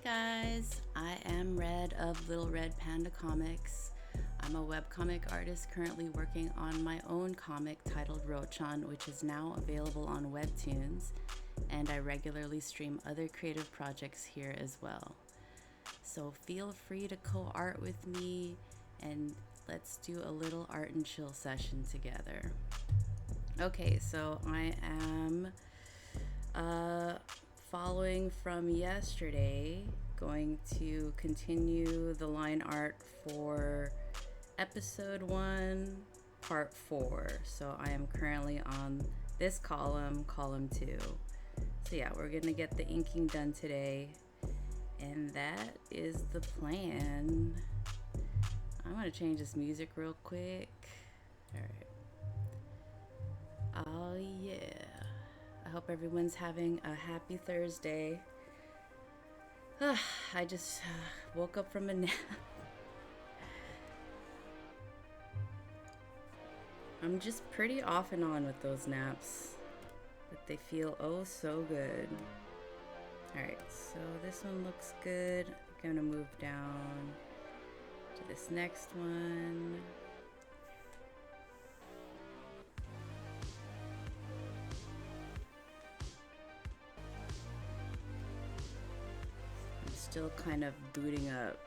guys, I am Red of Little Red Panda Comics. I'm a webcomic artist currently working on my own comic titled Rochan, which is now available on Webtoons, and I regularly stream other creative projects here as well. So feel free to co-art with me and let's do a little art and chill session together. Okay, so I am following from yesterday, going to continue the line art for episode 1, part 4. So I am currently on this column, column 2. So yeah, we're gonna get the inking done today, and that is the plan. I'm gonna change this music real quick. All right. Oh yeah. I hope everyone's having a happy Thursday. I just woke up from a nap. I'm just pretty off and on with those naps, but they feel oh so good. Alright, so this one looks good. I'm gonna move down to this next one. Still kind of booting up.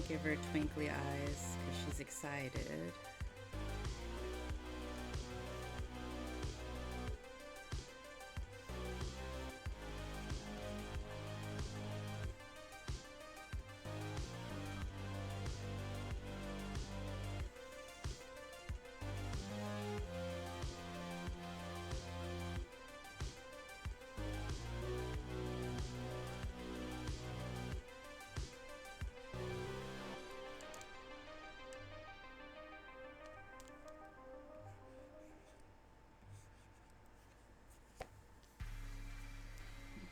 Give her twinkly eyes because she's excited.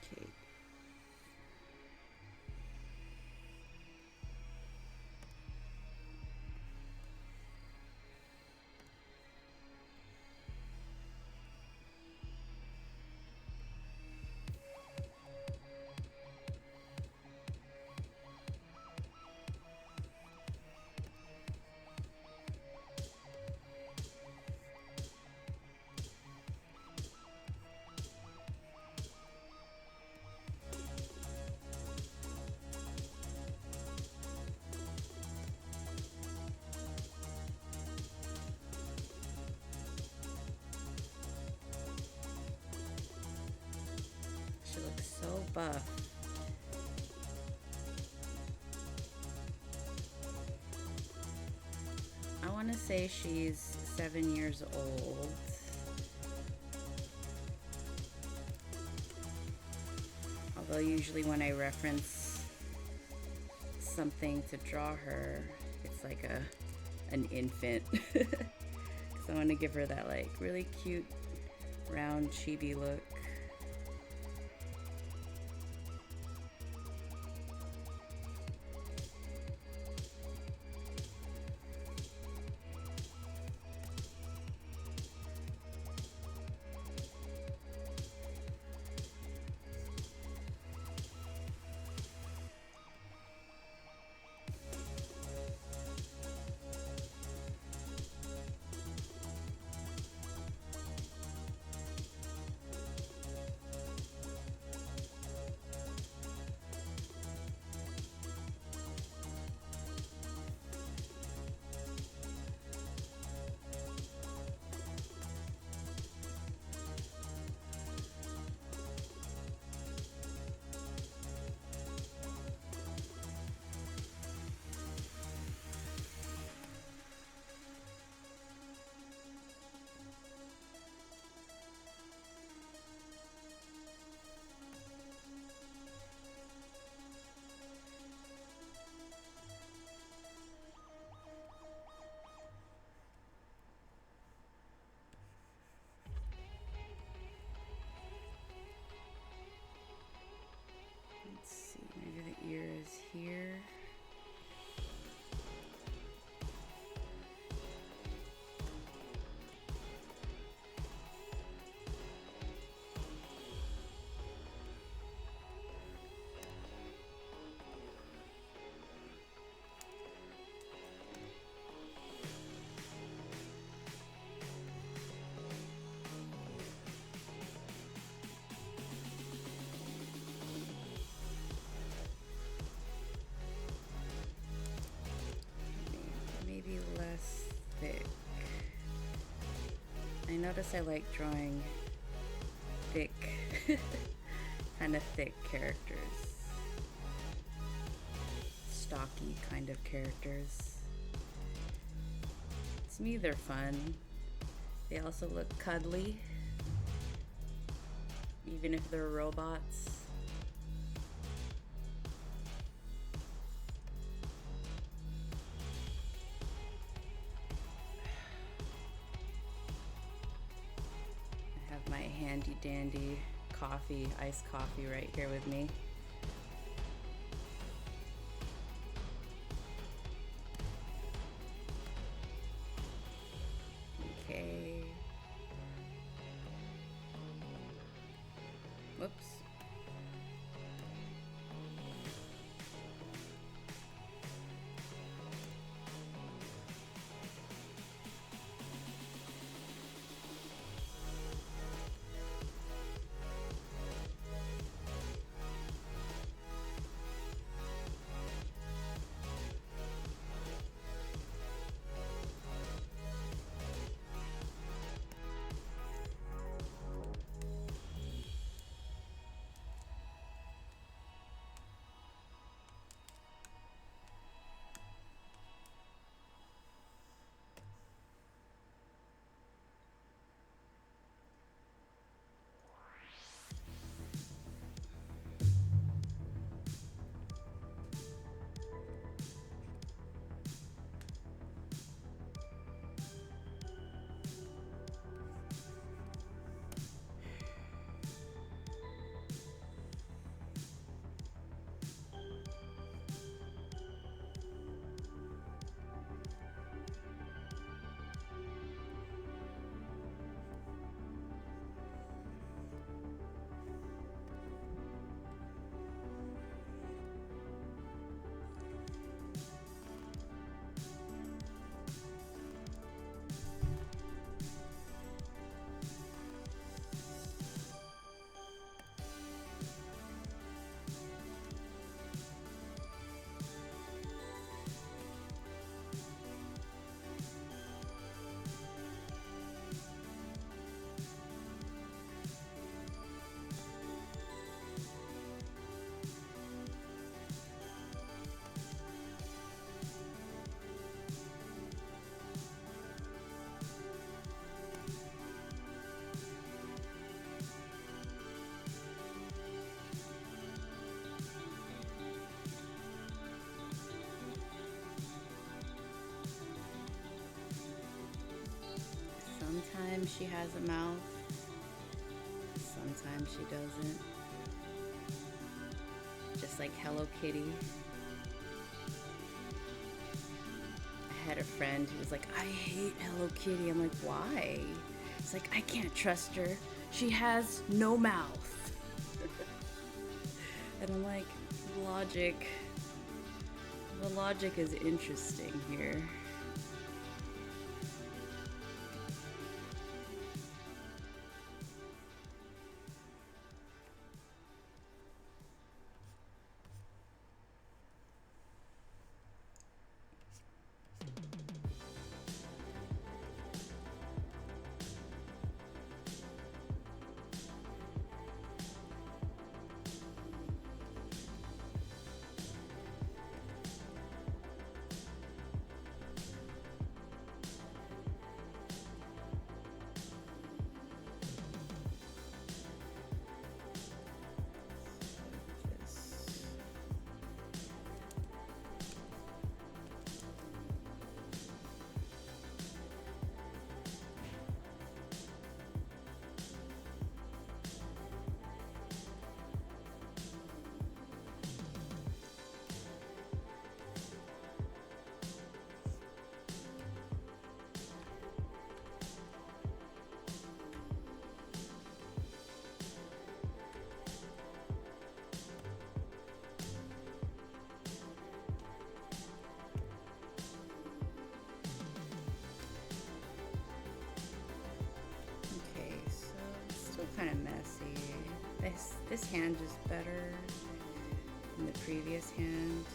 Okay. She looks so buff. I want to say she's 7 years old. Although usually when I reference something to draw her, it's like an infant. Because I want to give her that like really cute round chibi look. notice I like drawing thick, kind of thick characters. Stocky kind of characters. To me, they're fun. They also look cuddly, even if they're robots. I have my handy dandy coffee, iced coffee right here with me. Okay. Whoops. Sometimes she has a mouth, sometimes she doesn't. Just like Hello Kitty. I had a friend who was like, I hate Hello Kitty. I'm like, why? It's like, I can't trust her. She has no mouth. And I'm like, logic. The logic is interesting here. Kind of messy. This hand is better than the previous hand.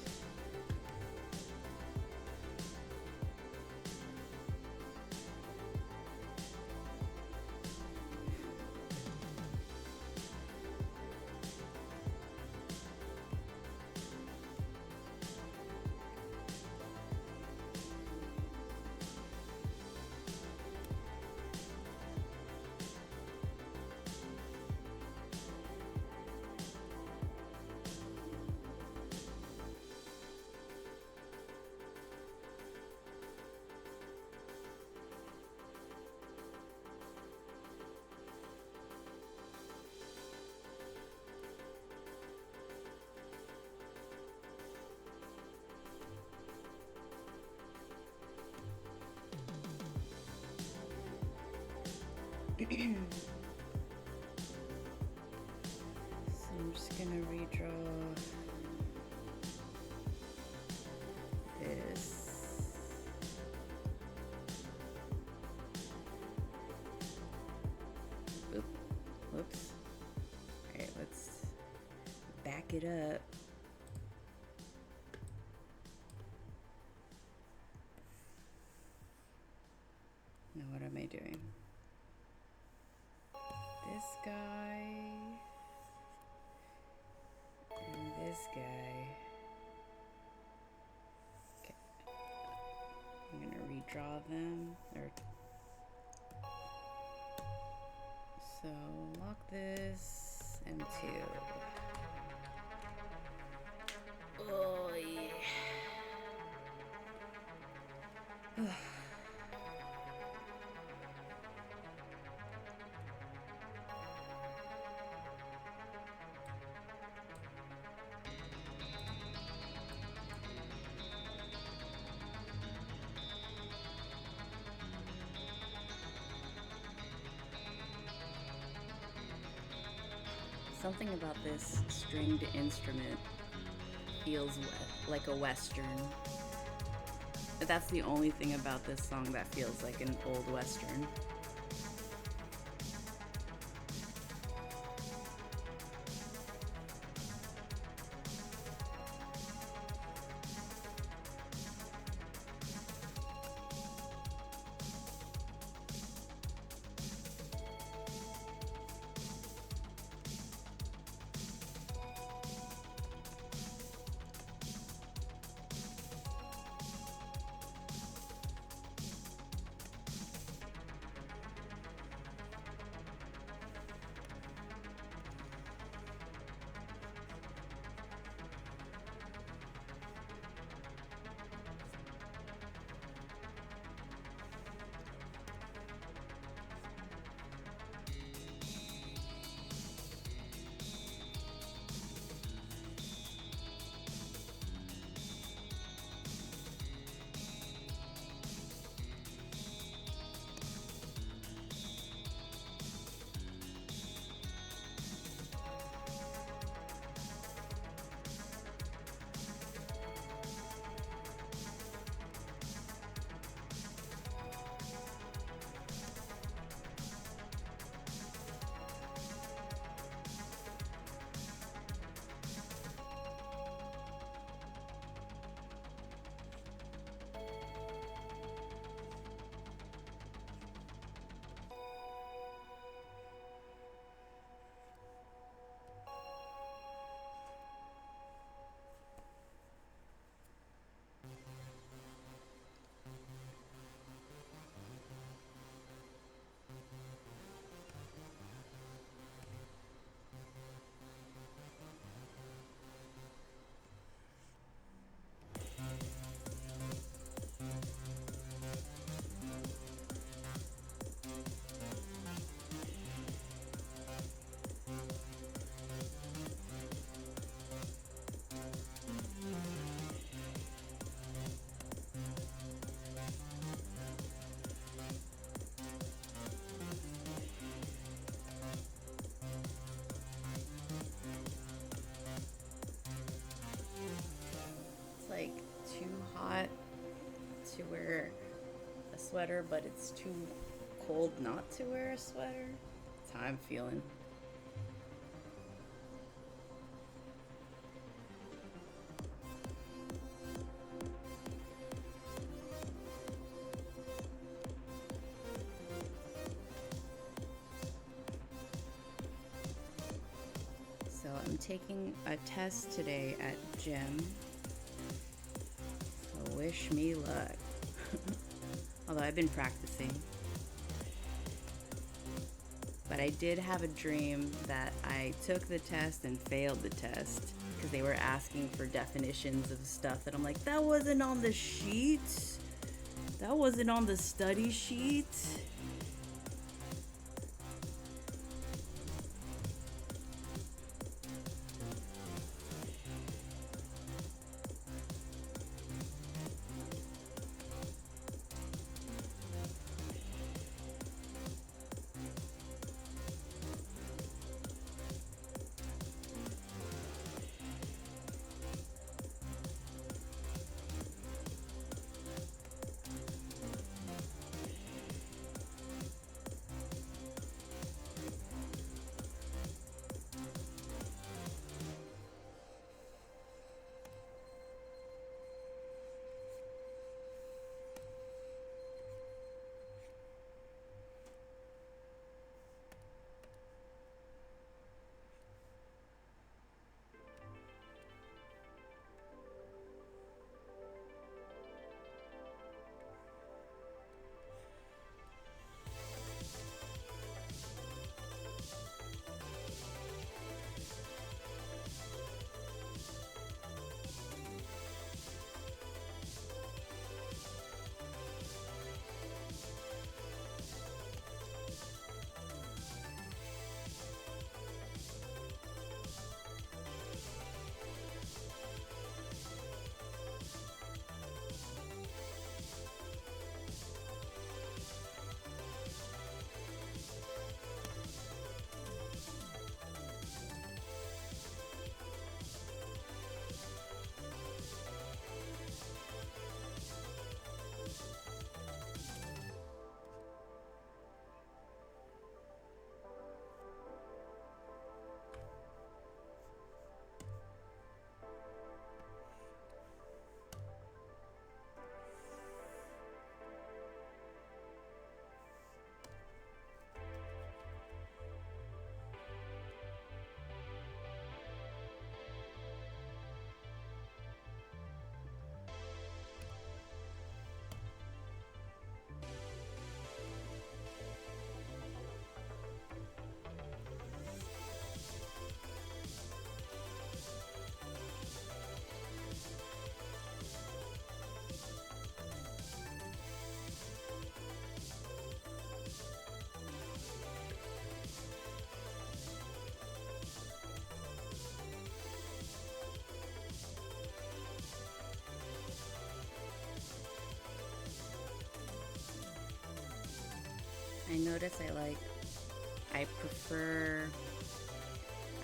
So I'm just gonna redraw this. Oop, whoops. Alright, let's back it up. Now what am I doing? This guy and this guy. Okay. I'm gonna redraw them. So lock this and 2. Oh yeah. Something about this stringed instrument feels like a Western. But that's the only thing about this song that feels like an old Western. Like too hot to wear a sweater, but it's too cold not to wear a sweater. That's how I'm feeling. So I'm taking a test today at gym. So wish me luck. Although I've been practicing. But I did have a dream that I took the test and failed the test because they were asking for definitions of stuff that I'm like, that wasn't on the sheet. That wasn't on the study sheet. notice I prefer,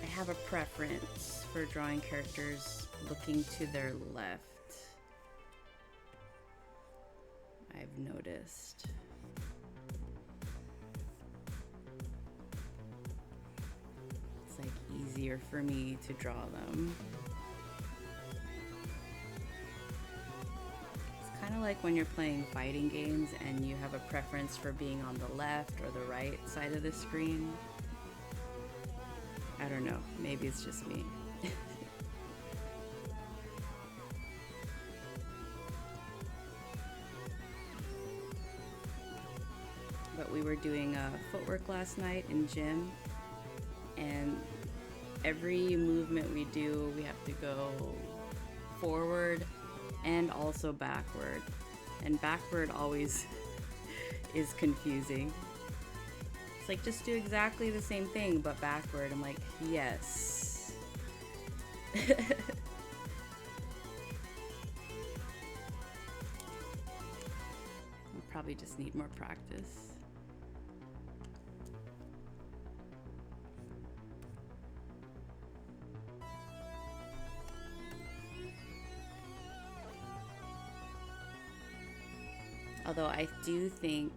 I have a preference for drawing characters looking to their left. I've noticed. It's like easier for me to draw them. It's kind of like when you're playing fighting games and you have a preference for being on the left or the right side of the screen. I don't know, maybe it's just me. But we were doing footwork last night in gym, and every movement we do, we have to go forward and also backward. And backward always is confusing. It's like, just do exactly the same thing, but backward. I'm like, yes. I probably just need more practice. Although I do think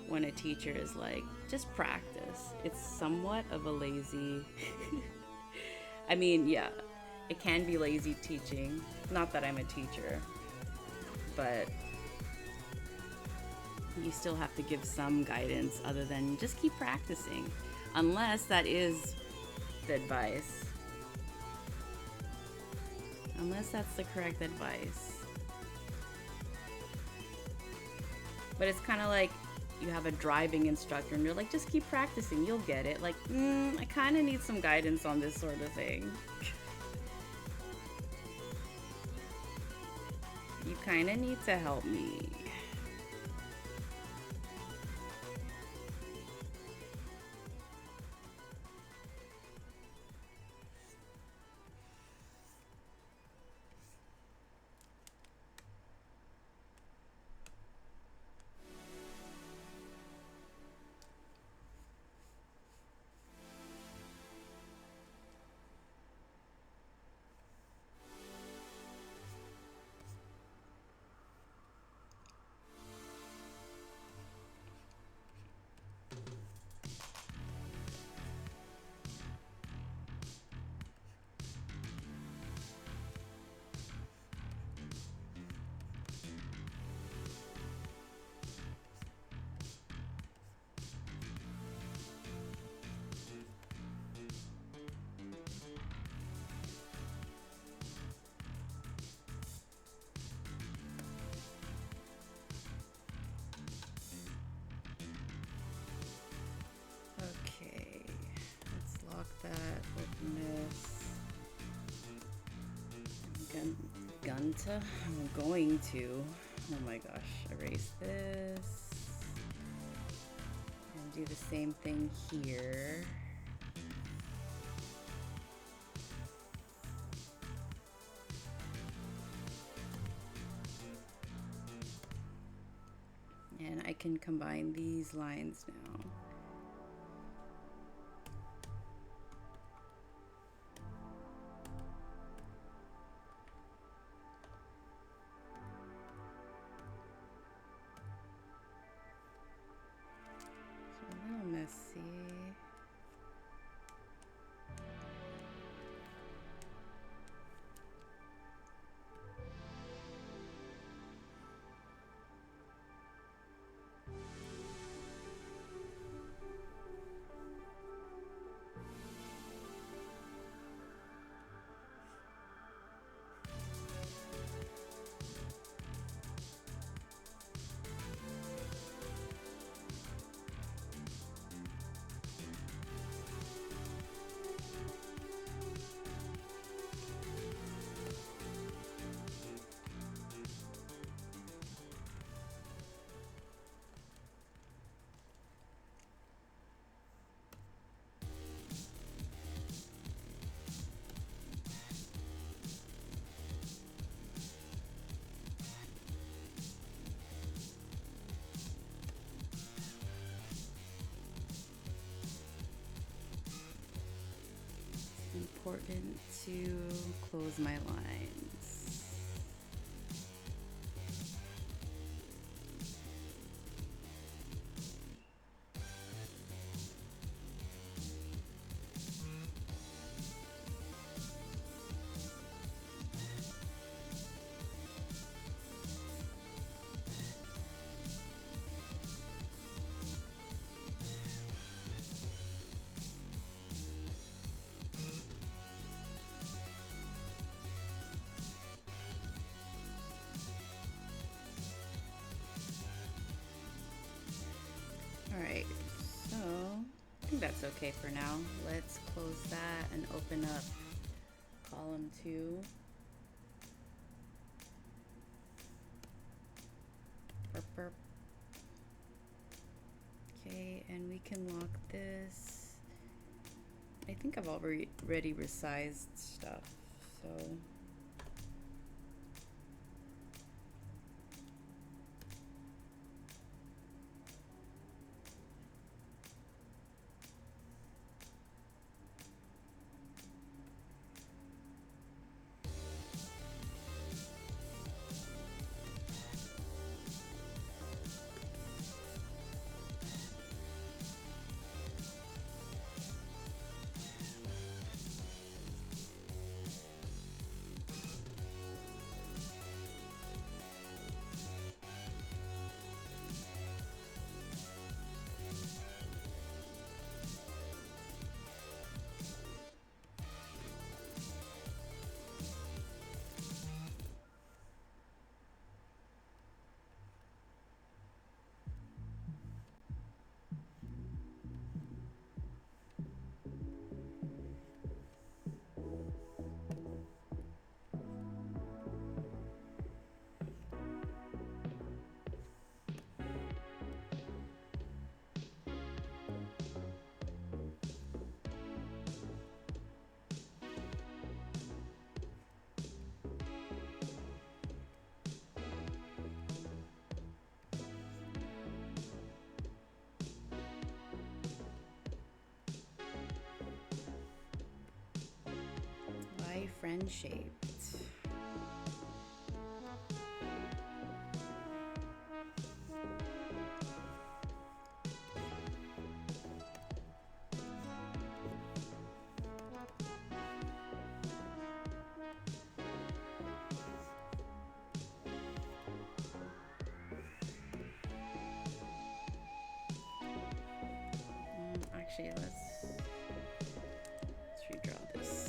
when a teacher is like, just practice, it's somewhat of a lazy, I mean, yeah, it can be lazy teaching. Not that I'm a teacher, but you still have to give some guidance other than just keep practicing, unless that is the advice. Unless that's the correct advice. But it's kind of like you have a driving instructor and you're like, just keep practicing, you'll get it. Like, I kind of need some guidance on this sort of thing. You kind of need to help me. I'm going to, oh my gosh, erase this and do the same thing here. And I can combine these lines now. important to close my lines. Alright, so I think that's okay for now. Let's close that and open up column 2. Burp, burp. Okay, and we can lock this. I think I've already resized stuff, so why friend shaped? Actually, let's redraw this.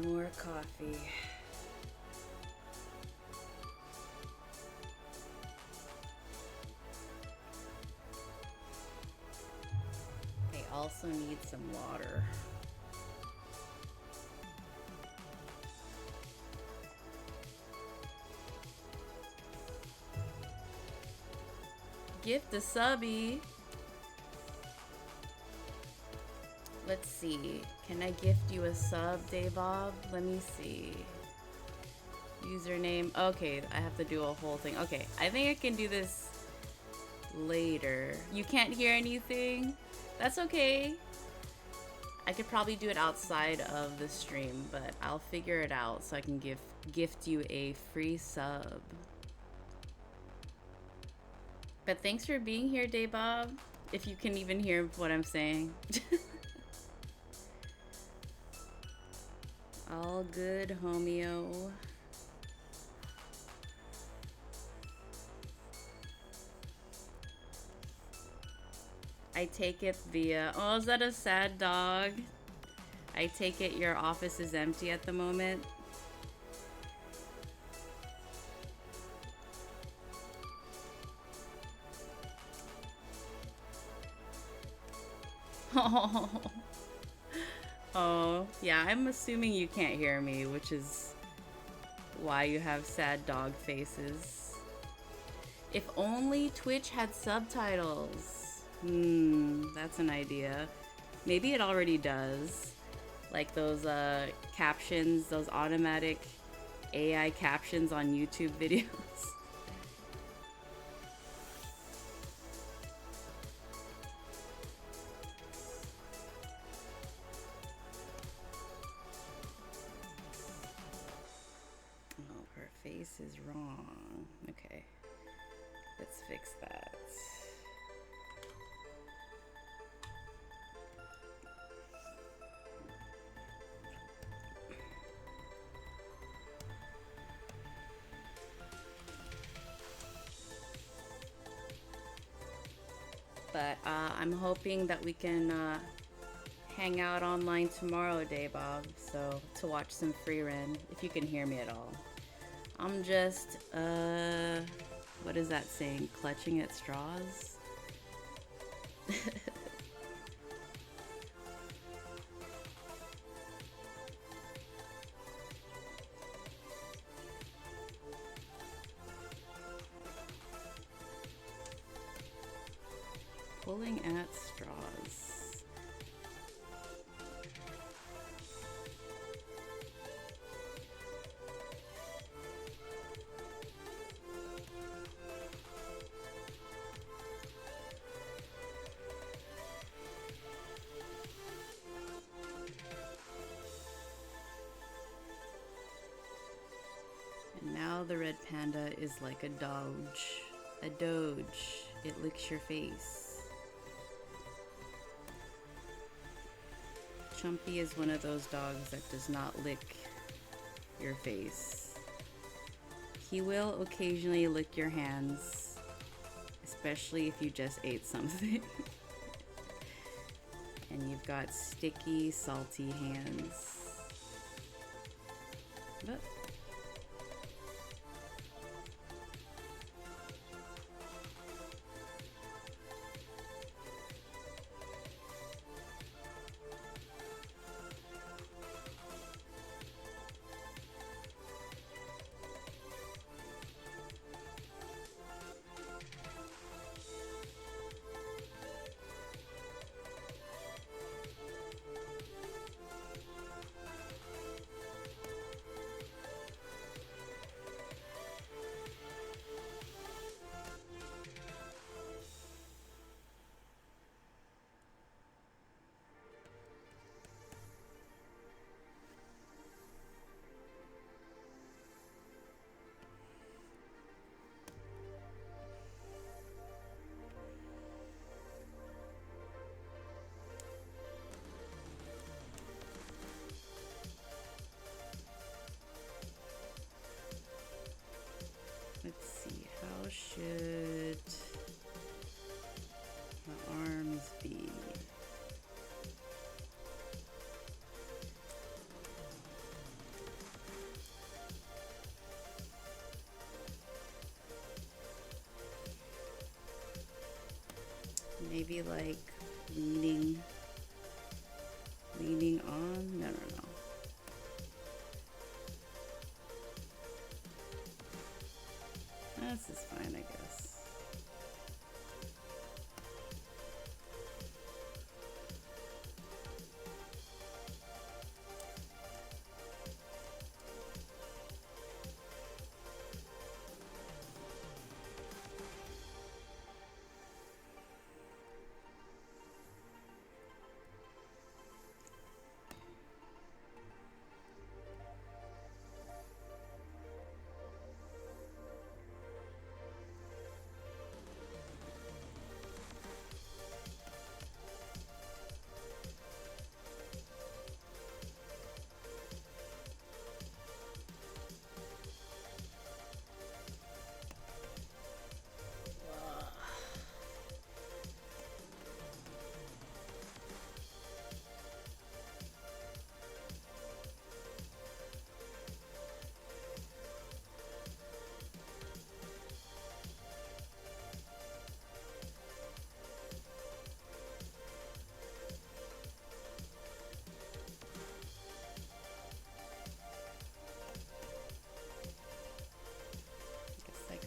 More coffee. They also need some water. Gift a subby. Let's see. Can I gift you a sub, Daybob? Let me see. Username. Okay, I have to do a whole thing. Okay, I think I can do this later. You can't hear anything? That's okay. I could probably do it outside of the stream, but I'll figure it out so I can gift you a free sub. But thanks for being here, Daybob. If you can even hear what I'm saying. All good, homeo. I take it oh, is that a sad dog? I take it your office is empty at the moment. Oh. Oh, yeah, I'm assuming you can't hear me, which is why you have sad dog faces. If only Twitch had subtitles. That's an idea. Maybe it already does. Like those captions, those automatic AI captions on YouTube videos. Oh, her face is wrong. Okay, let's fix that. But I'm hoping that we can hang out online tomorrow, Daybob, so to watch some free run, if you can hear me at all. I'm just, what is that saying? Clutching at straws? Pulling at straws. And now the red panda is like a doge. A doge. It licks your face. Chumpy is one of those dogs that does not lick your face. He will occasionally lick your hands, especially if you just ate something. And you've got sticky, salty hands. But Maybe like leaning on? No, no, no. This is fine, I guess.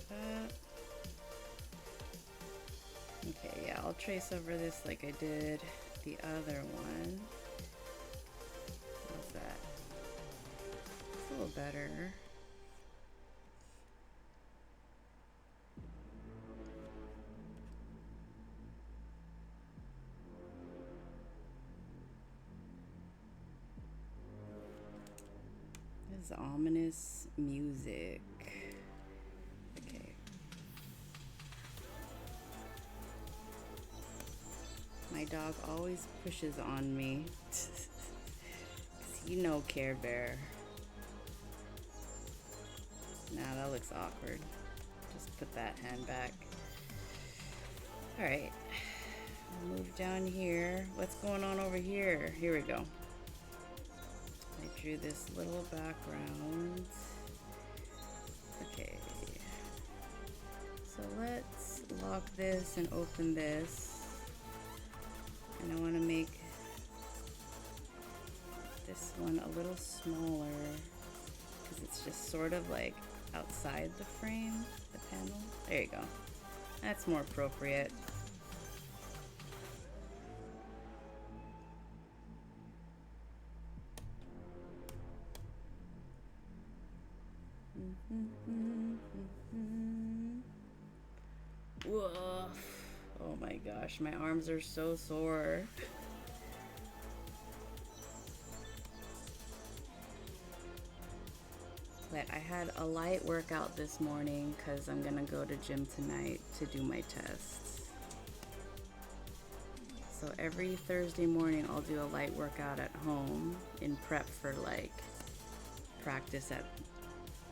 That. Okay, yeah, I'll trace over this like I did the other one. How's that? It's a little better. This is ominous music. My dog always pushes on me. 'Cause you know Care Bear. Nah, that looks awkward. Just put that hand back. Alright. Move down here. What's going on over here? Here we go. I drew this little background. Okay. So let's lock this and open this. And I want to make this one a little smaller because it's just sort of like outside the frame, the panel. There you go. That's more appropriate. Whoa. Oh my gosh, my arms are so sore. But I had a light workout this morning because I'm gonna go to gym tonight to do my tests. So every Thursday morning I'll do a light workout at home in prep for like practice at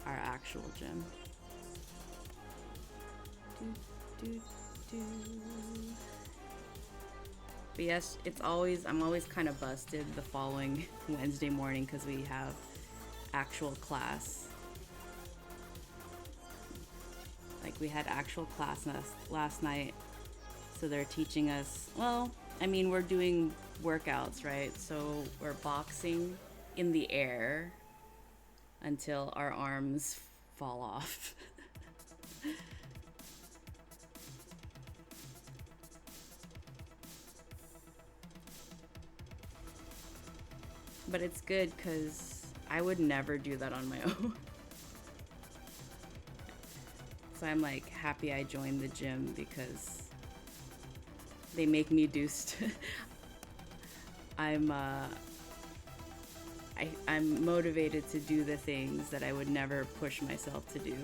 our actual gym. But yes, I'm always kind of busted the following Wednesday morning because we have actual class. Like we had actual class last night, so they're teaching us, well, I mean, we're doing workouts, right? So we're boxing in the air until our arms fall off. But it's good because I would never do that on my own. So I'm like happy I joined the gym because they make me do I'm motivated to do the things that I would never push myself to do.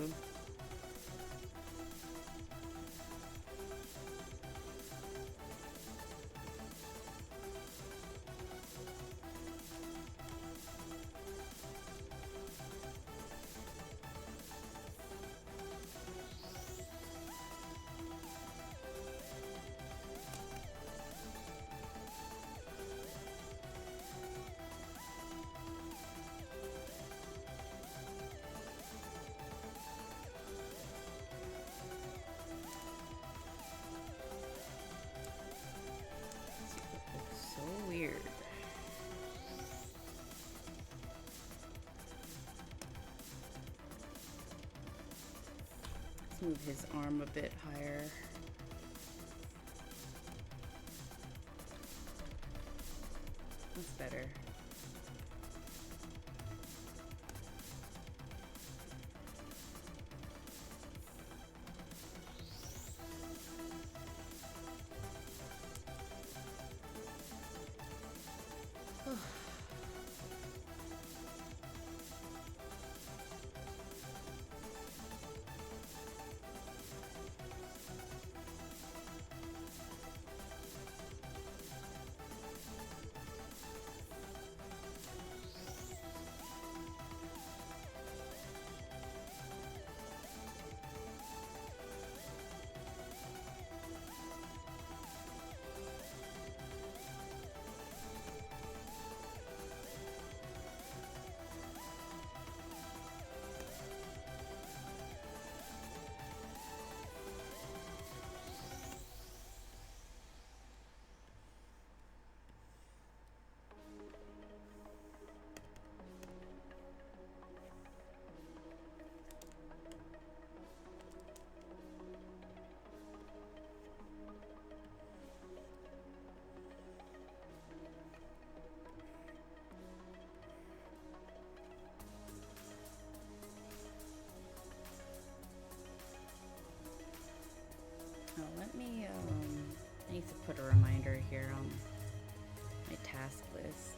move his arm a bit higher. That's better. Oh, let me, I need to put a reminder here on my task list.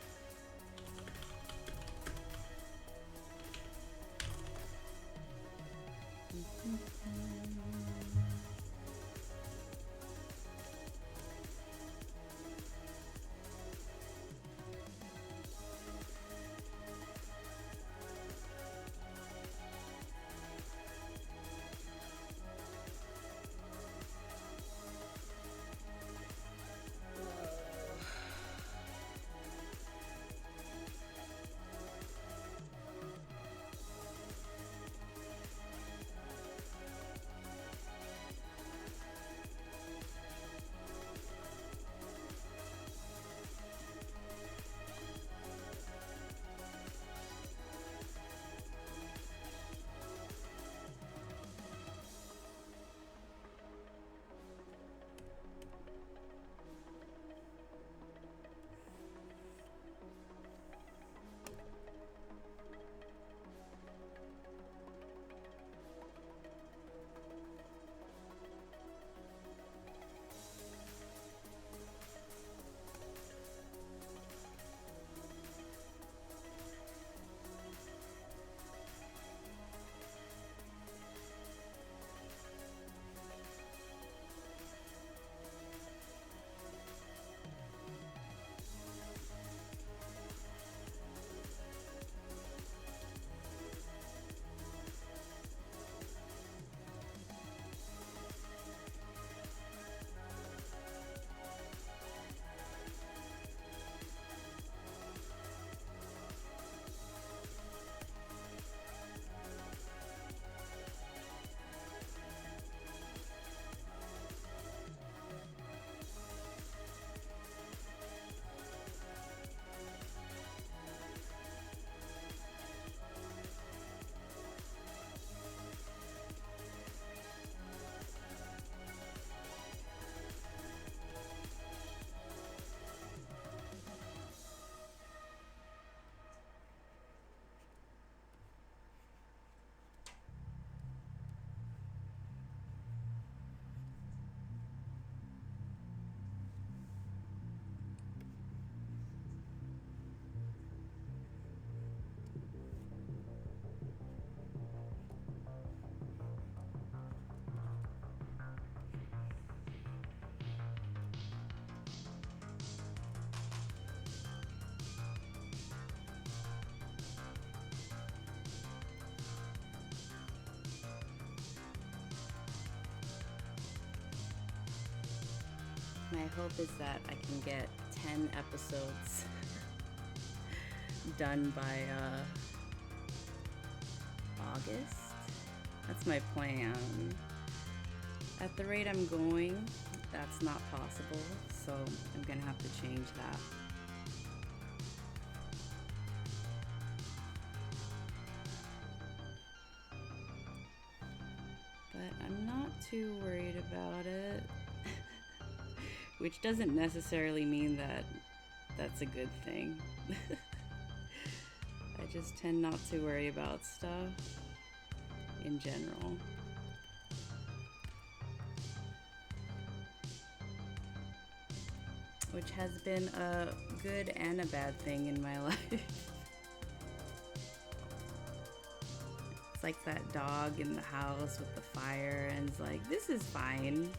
My hope is that I can get 10 episodes done by August. That's my plan. At the rate I'm going, that's not possible, so I'm gonna have to change that. But I'm not too worried about it. Which doesn't necessarily mean that that's a good thing. I just tend not to worry about stuff in general. Which has been a good and a bad thing in my life. It's like that dog in the house with the fire, and it's like, this is fine.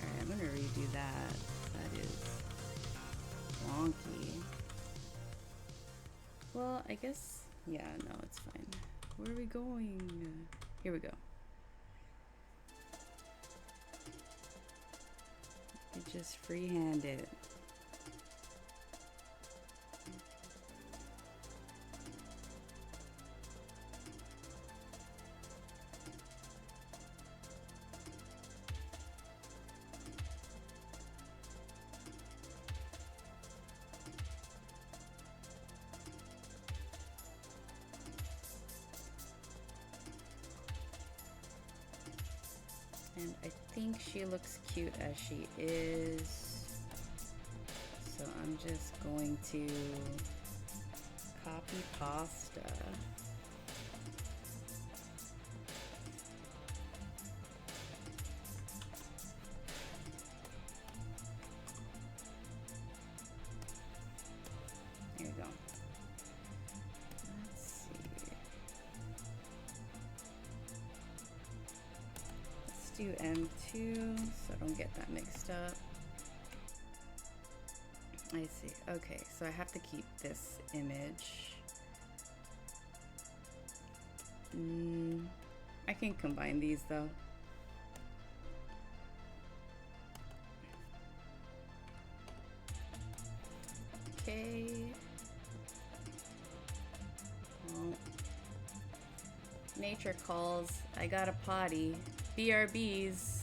Alright, I'm gonna redo that. That is wonky. Well, I guess, yeah, no, it's fine. Where are we going? Here we go. You just freehand it. And I think she looks cute as she is. So I'm just going to copy pasta. There you go. Let's see. Let's do M2 so I don't get that mixed up. I see. Okay, so I have to keep this image. I can combine these though. Okay. Well, nature calls. I got a potty. BRBs.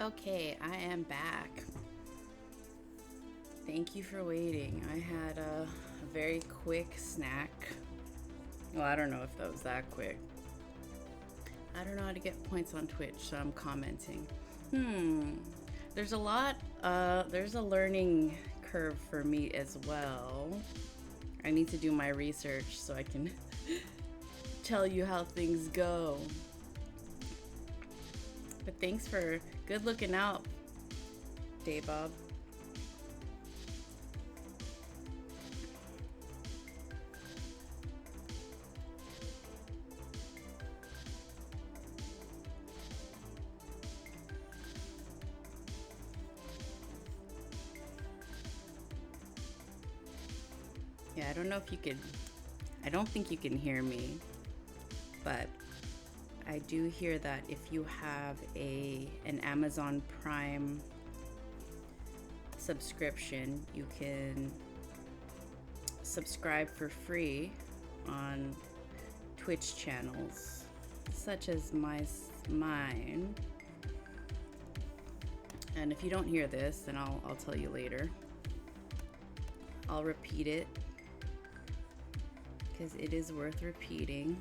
Okay, I am back. Thank you for waiting. I had a very quick snack. Well, I don't know if that was that quick. I don't know how to get points on Twitch, so I'm commenting. There's a lot, there's a learning curve for me as well. I need to do my research so I can tell you how things go. But thanks for good looking out, Daybob. Yeah, I don't know if you could, I don't think you can hear me, but I do hear that if you have an Amazon Prime subscription, you can subscribe for free on Twitch channels such as mine. And if you don't hear this, then I'll tell you later. I'll repeat it because it is worth repeating.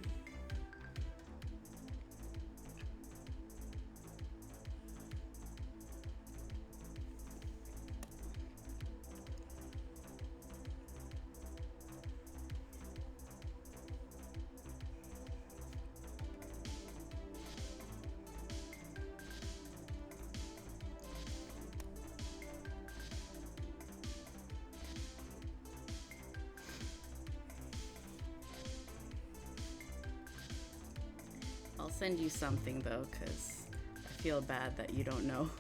I'll send you something though, because I feel bad that you don't know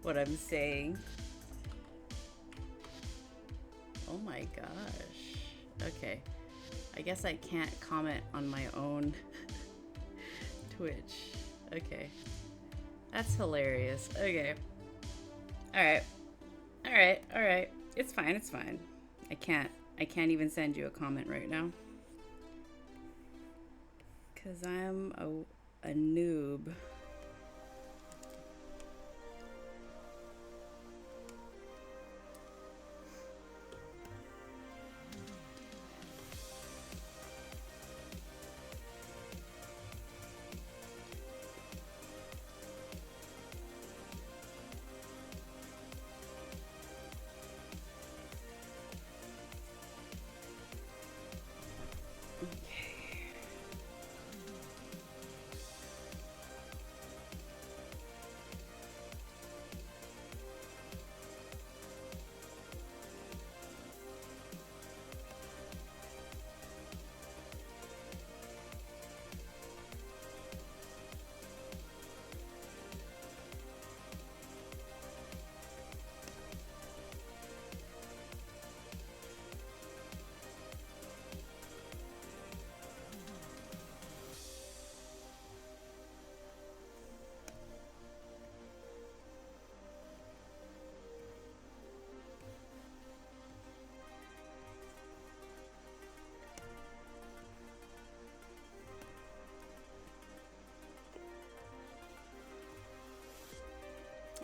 what I'm saying. Oh my gosh. Okay. I guess I can't comment on my own Twitch. Okay. That's hilarious. Okay. Alright. Alright. It's fine, it's fine. I can't even send you a comment right now. Because I'm a noob.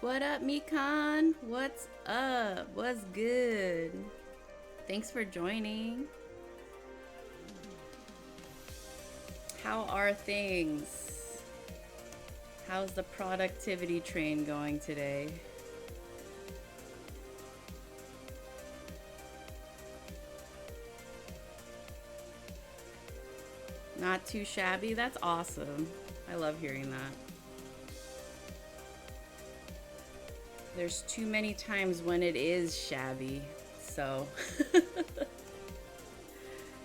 What up, Mikan? What's up? What's good? Thanks for joining. How are things? How's the productivity train going today? Not too shabby? That's awesome. I love hearing that. There's too many times when it is shabby, so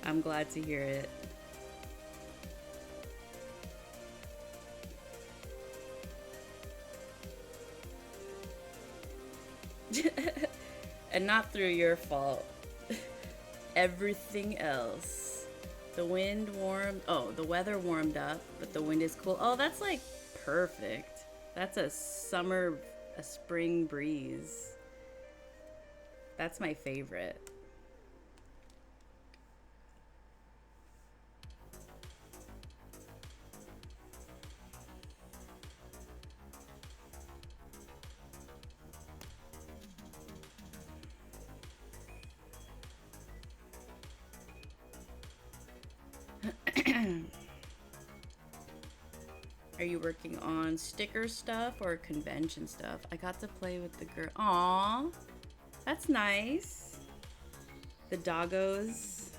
I'm glad to hear it. And not through your fault. Everything else. The weather warmed up, but the wind is cool. Oh, that's like perfect. That's a spring breeze. That's my favorite. Are you working on sticker stuff or convention stuff? I got to play with the girl. Aww, that's nice. The doggos.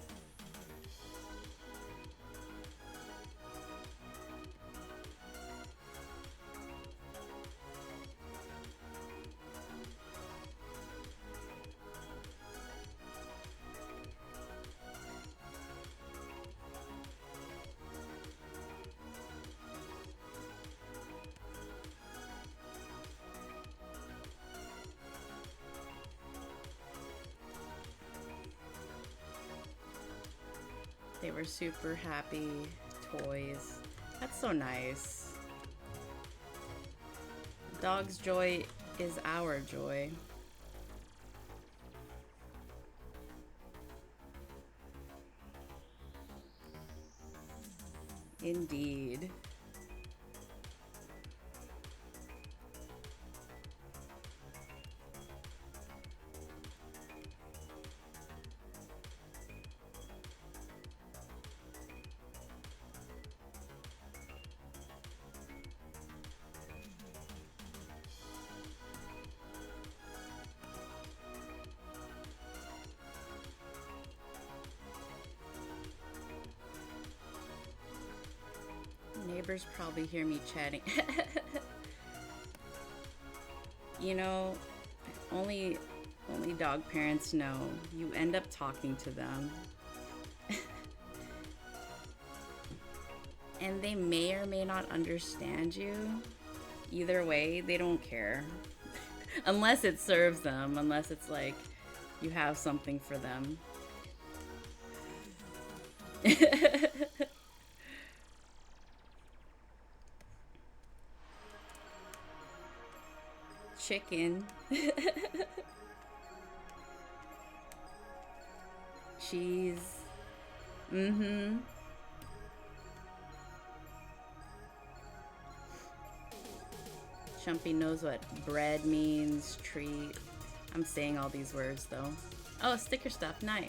They were super happy. Toys. That's so nice. Dog's joy is our joy. Indeed. Neighbors probably hear me chatting. You know, only dog parents know. You end up talking to them. And they may or may not understand you. Either way, they don't care. Unless it serves them, unless it's like you have something for them. Chicken. Cheese. Mm-hmm. Chumpy knows what bread means, treat. I'm saying all these words though. Oh, sticker stuff, nice.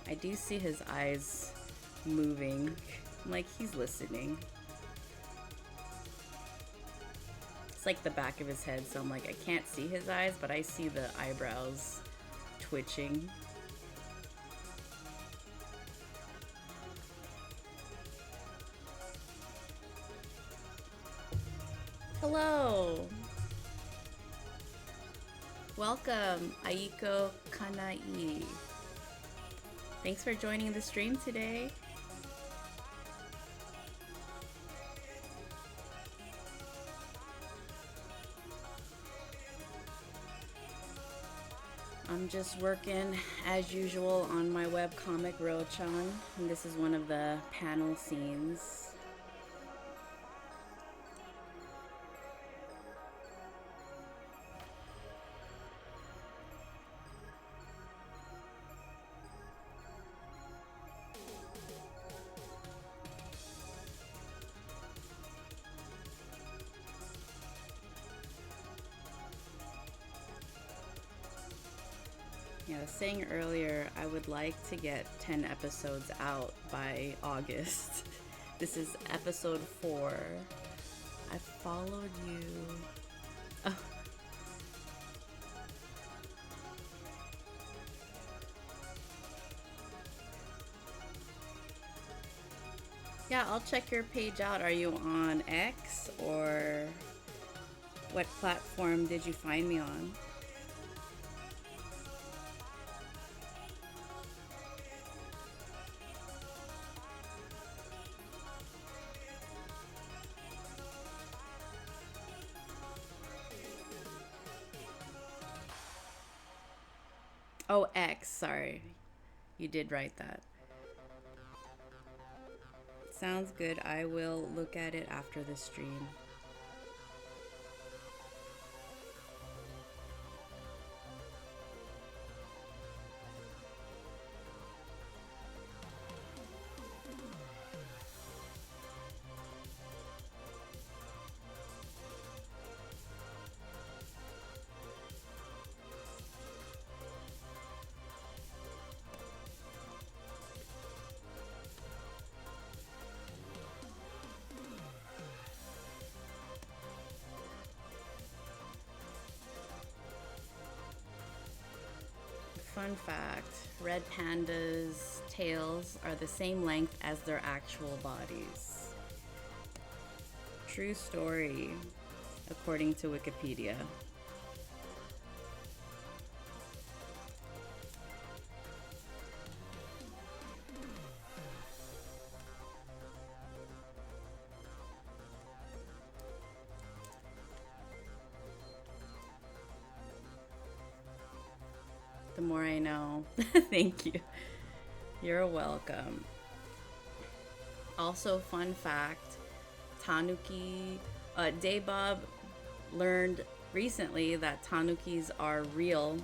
I do see his eyes moving. I'm like, he's listening. It's like the back of his head, so I'm like, I can't see his eyes, but I see the eyebrows twitching. Hello! Welcome, Aiko Kanai. Thanks for joining the stream today. I'm just working as usual on my webcomic Rochan, and this is one of the panel scenes. Yeah, I was saying earlier, I would like to get 10 episodes out by August. This is episode 4. I followed you. Oh. Yeah, I'll check your page out. Are you on X, or what platform did you find me on? Oh, X, sorry. You did write that. Sounds good. I will look at it after the stream. fun fact, red pandas' tails are the same length as their actual bodies. True story, according to Wikipedia. The more I know. Thank you. You're welcome. Also, fun fact, tanuki, Daybob learned recently that tanukis are real.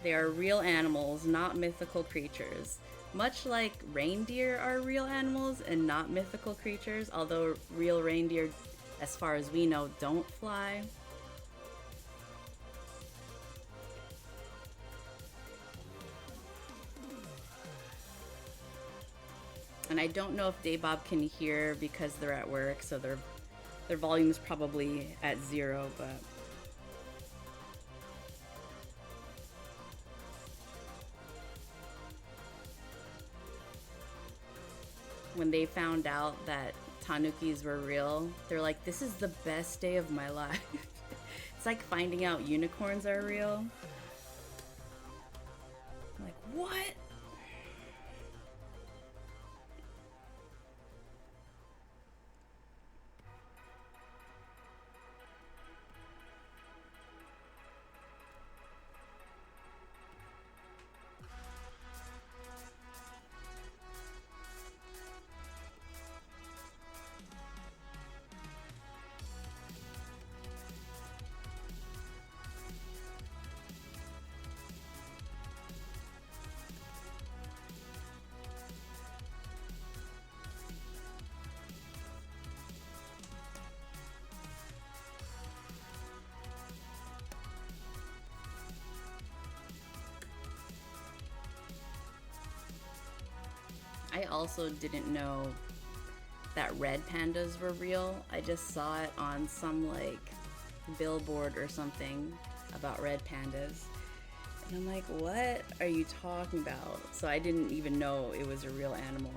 They are real animals, not mythical creatures. Much like reindeer are real animals and not mythical creatures, although real reindeer, as far as we know, don't fly. And I don't know if Daybob can hear because they're at work, so their volume's probably at 0, but when they found out that tanukis were real, they're like, this is the best day of my life. It's like finding out unicorns are real. I'm like, what? I also didn't know that red pandas were real. I just saw it on some like billboard or something about red pandas. And I'm like, what are you talking about? So I didn't even know it was a real animal.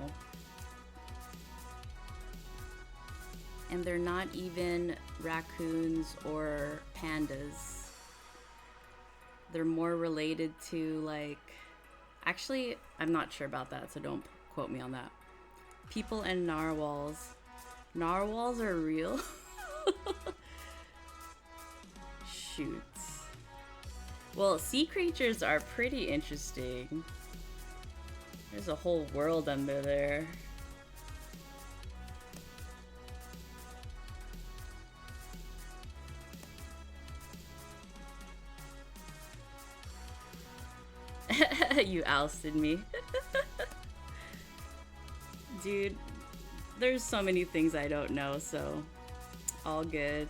And they're not even raccoons or pandas. They're more related to like, actually, I'm not sure about that, so don't quote me on that. People and narwhals. Narwhals are real? Shoots. Well, sea creatures are pretty interesting. There's a whole world under there. You ousted me. Dude, there's so many things I don't know, so all good.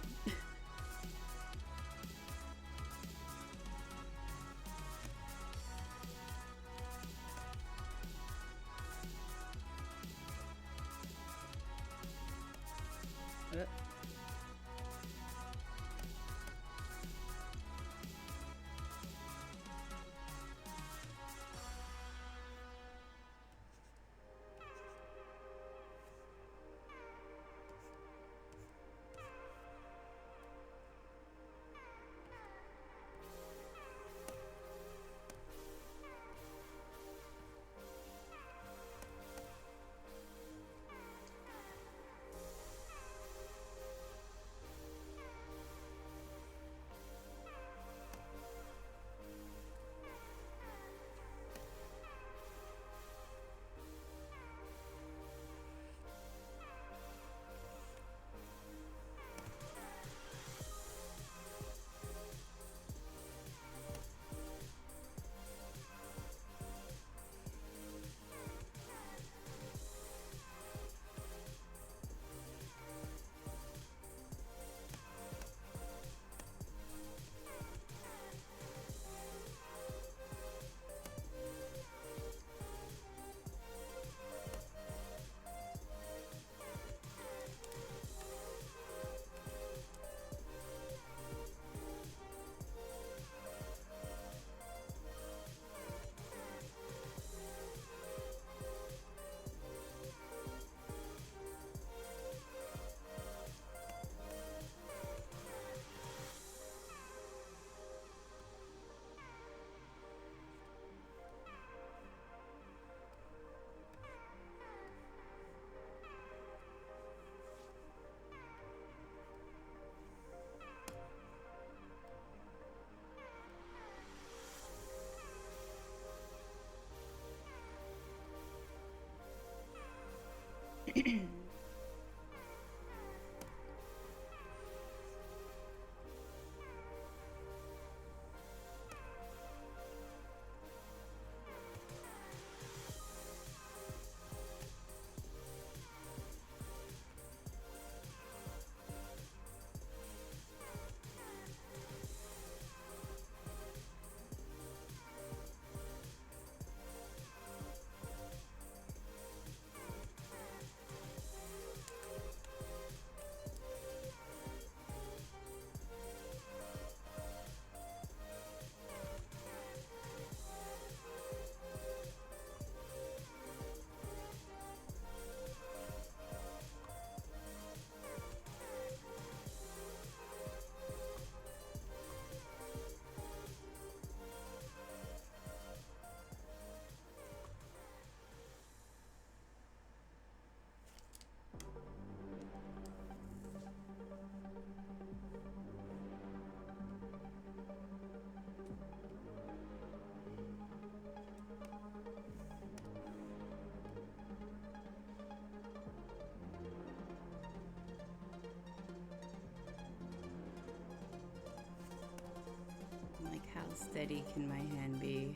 steady can my hand be?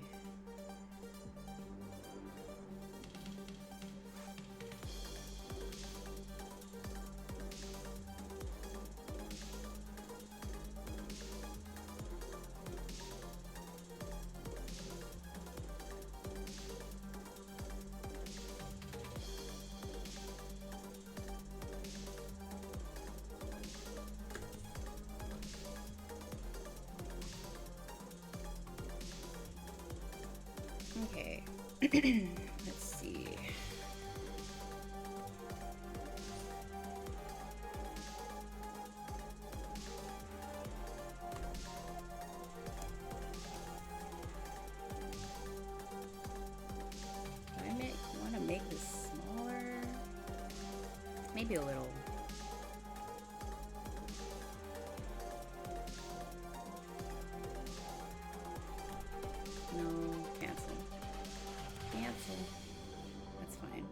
Okay, let's see. Do I want to make this smaller? Maybe a little. No, cancel. Cancel. That's fine.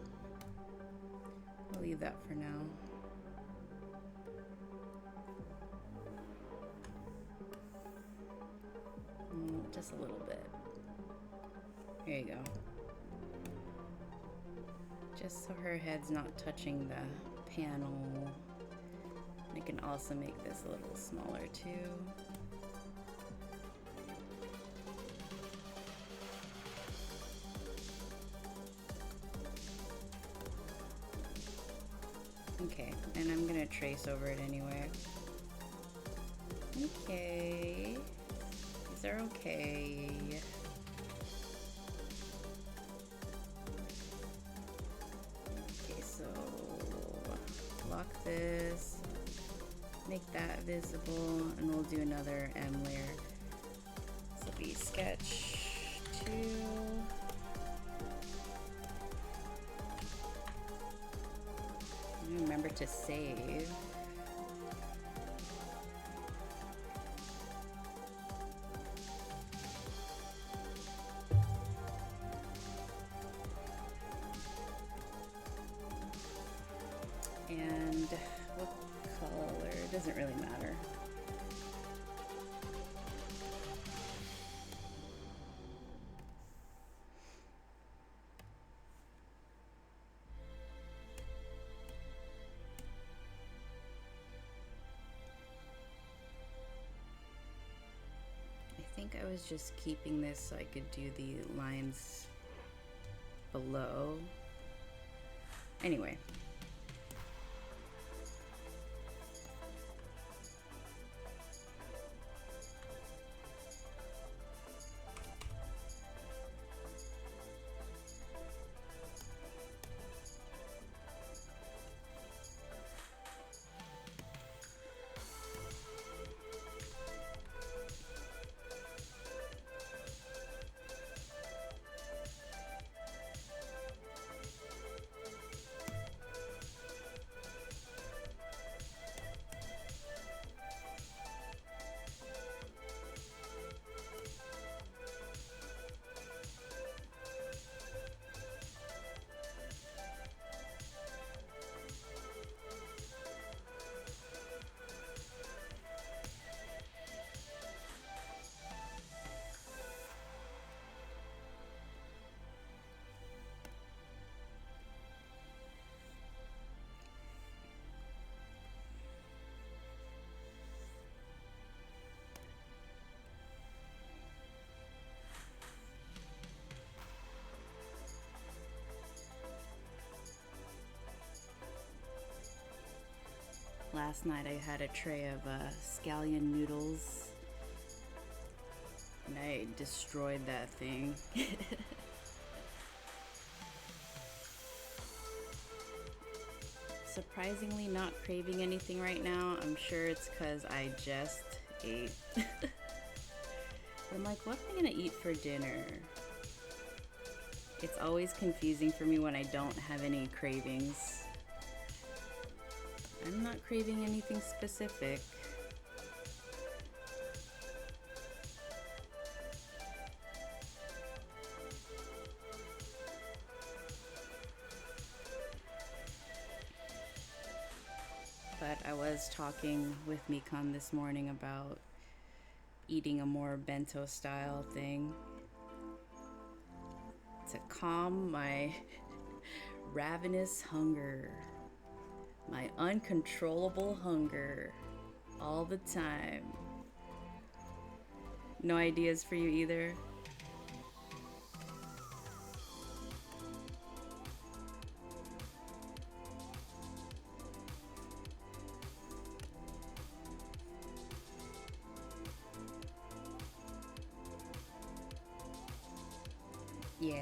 We'll leave that for now. Just a little bit. There you go. Just so her head's not touching the panel. I can also make this a little smaller too. Okay, and I'm gonna trace over it anyway. Okay, these are okay. Okay, so lock this, make that visible, and we'll do another M layer. This will be sketch 2. Remember to save. And what color? It doesn't really matter. I think I was just keeping this so I could do the lines below. Anyway. Last night I had a tray of scallion noodles and I destroyed that thing. Surprisingly not craving anything right now. I'm sure it's because I just ate. I'm like, what am I gonna eat for dinner? It's always confusing for me when I don't have any cravings. I'm not craving anything specific. But I was talking with Mikan this morning about eating a more bento style thing to calm my ravenous hunger, my uncontrollable hunger all the time. No ideas for you either? Yeah.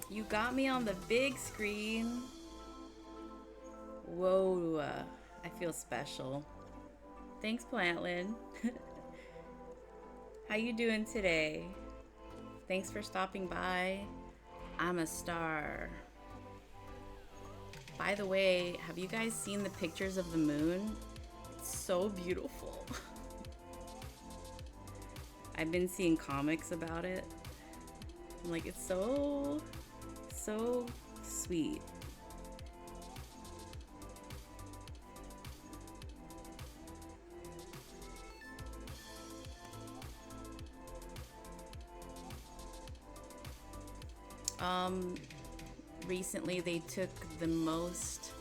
You got me on the big screen. Whoa, I feel special. Thanks, Plantlin. How you doing today? Thanks for stopping by. I'm a star. By the way, have you guys seen the pictures of the moon? It's so beautiful. I've been seeing comics about it. I'm like, it's so sweet. Recently they took the most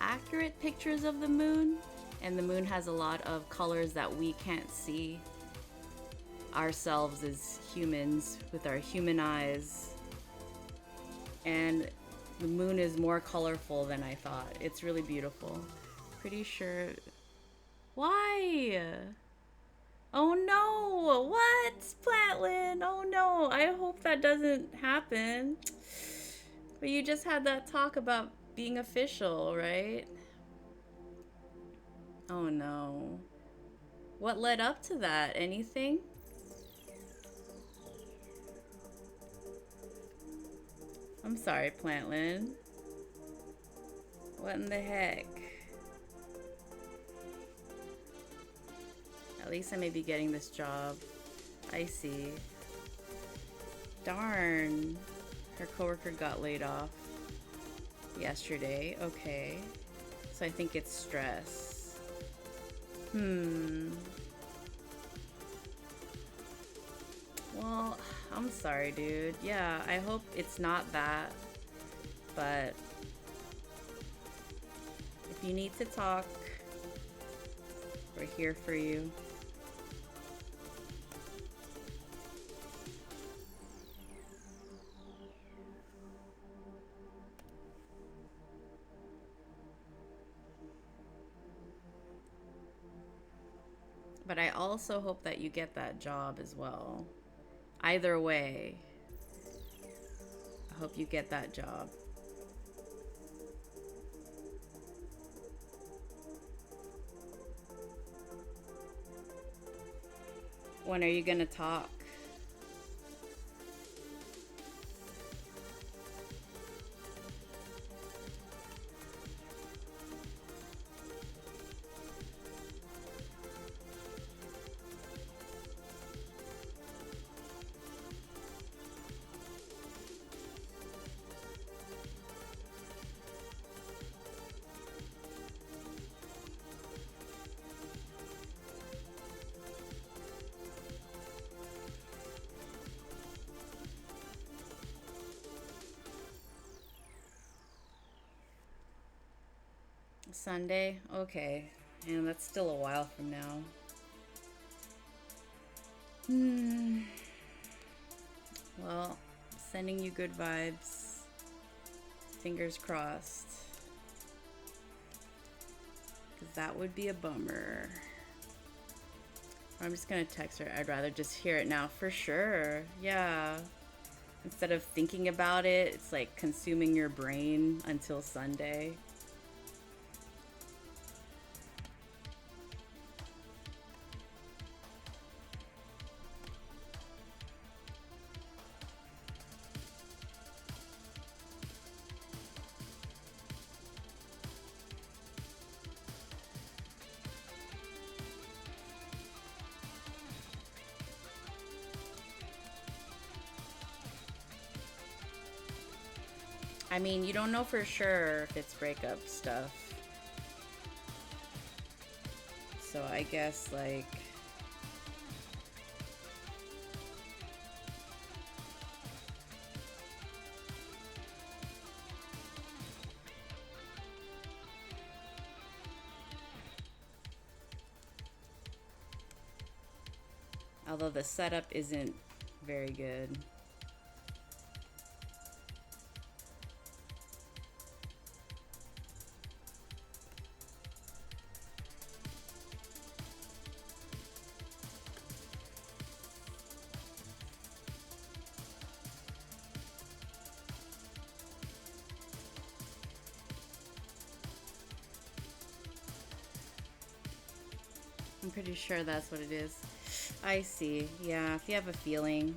accurate pictures of the moon, and the moon has a lot of colors that we can't see ourselves as humans with our human eyes. And the moon is more colorful than I thought. It's really beautiful. Pretty sure. Why? Oh no! What? Plantlin? Oh no, I hope that doesn't happen. But you just had that talk about being official, right? Oh no. What led up to that? Anything? I'm sorry, Plantlin. What in the heck? At least I may be getting this job. I see. Darn. Her coworker got laid off yesterday. Okay. So I think it's stress. Well, I'm sorry, dude. Yeah, I hope it's not that. But if you need to talk, we're here for you. But I also hope that you get that job as well. Either way, I hope you get that job. When are you gonna talk? Sunday? Okay. And that's still a while from now. Well, sending you good vibes. Fingers crossed. Because that would be a bummer. I'm just gonna text her. I'd rather just hear it now for sure. Yeah. Instead of thinking about it, it's like consuming your brain until Sunday. I mean, you don't know for sure if it's breakup stuff. So I guess, like... Although the setup isn't very good. I'm pretty sure that's what it is. I see. Yeah, if you have a feeling.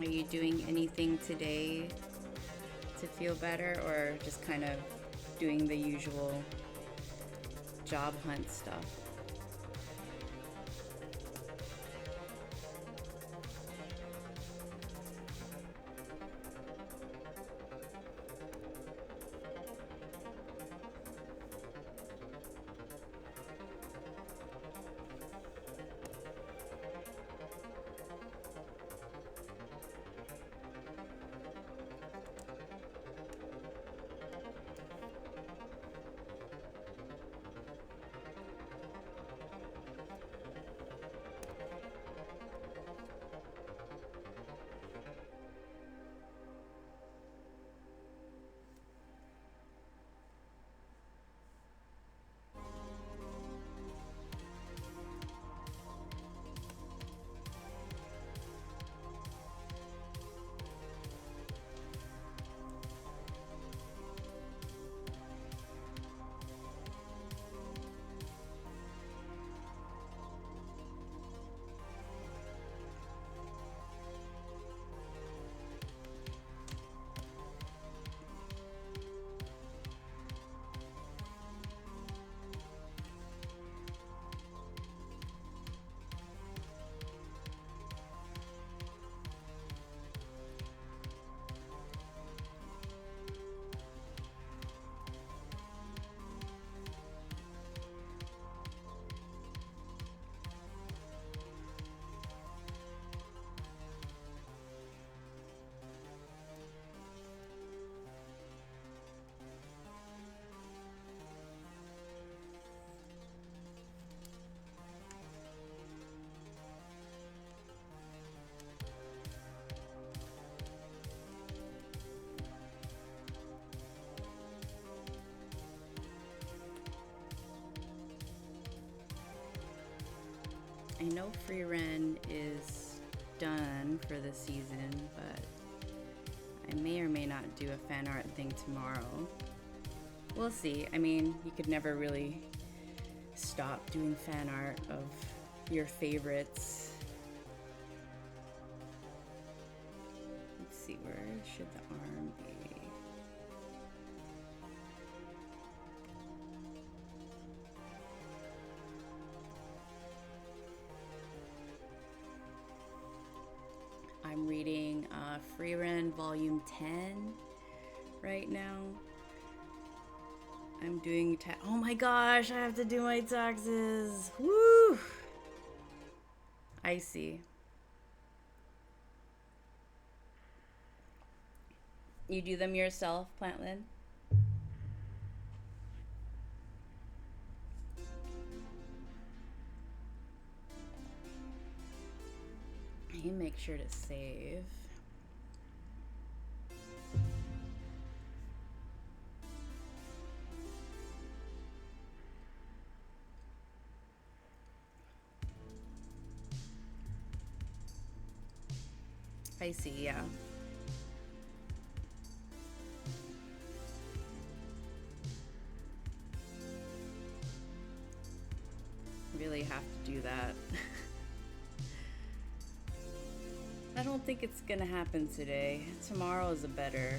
Are you doing anything today to feel better, or just kind of doing the usual job hunt stuff? I know Free Ren is done for the season, but I may or may not do a fan art thing tomorrow. We'll see. I mean, you could never really stop doing fan art of your favorites. Let's see, where should the arm be? I'm reading Free Ren Volume 10 right now. I'm doing oh my gosh, I have to do my taxes. Woo! I see. You do them yourself, Plantlin? You make sure to save. I see, yeah. Really have to do that. I don't think it's gonna happen today. Tomorrow is a better.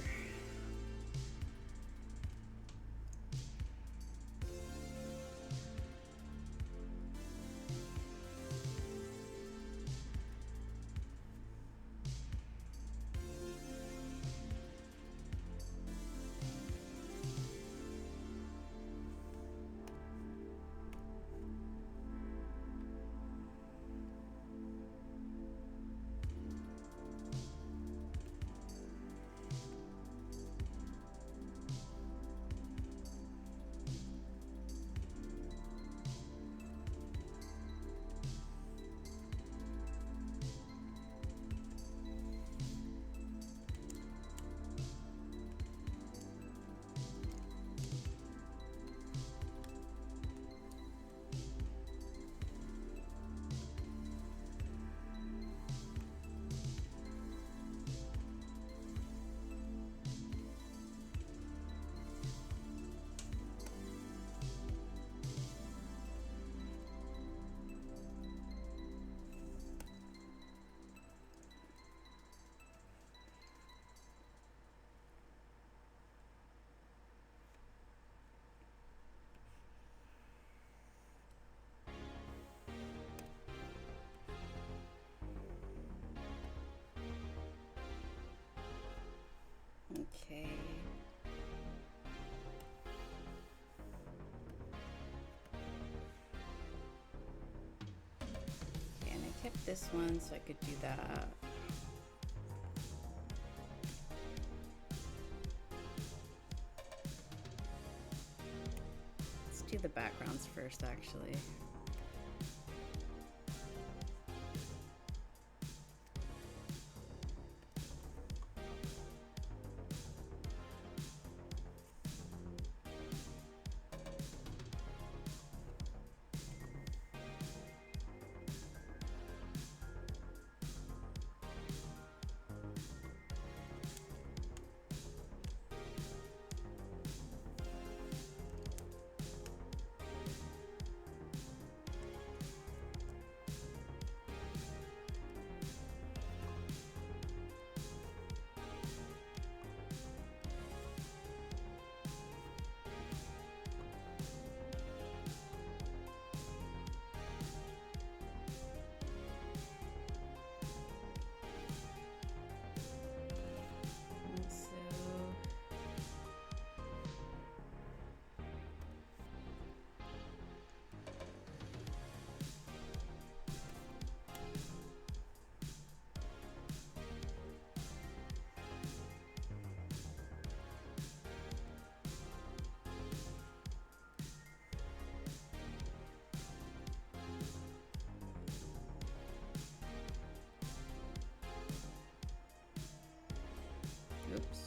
Okay. And I kept this one so I could do that. Let's do the backgrounds first, actually. Oops.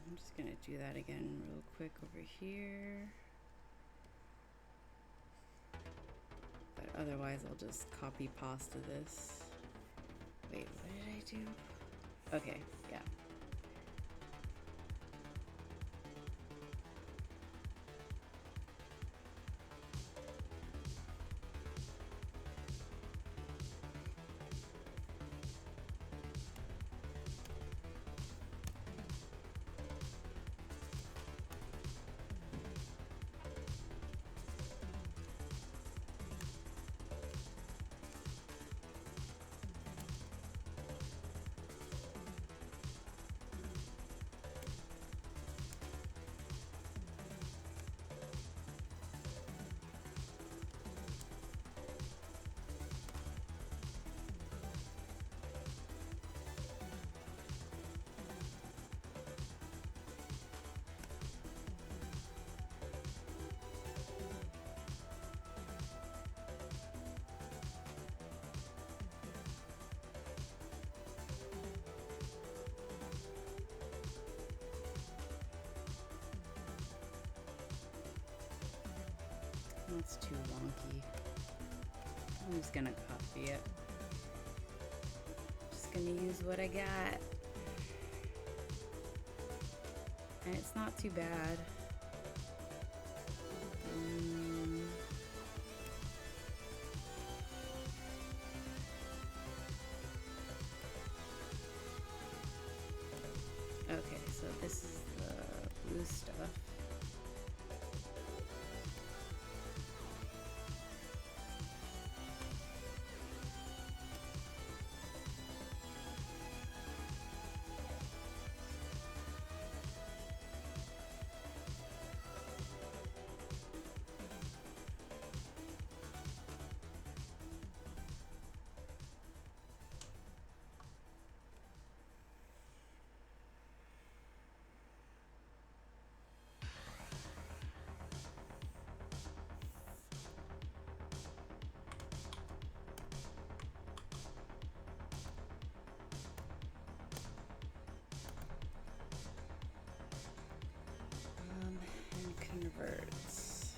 I'm just gonna do that again real quick over here. But otherwise I'll just copy pasta this. Wait, what did I do? Okay, yeah. That's too wonky. I'm just gonna copy it. Just gonna use what I got. And it's not too bad. Okay, so this is the blue stuff. And converts.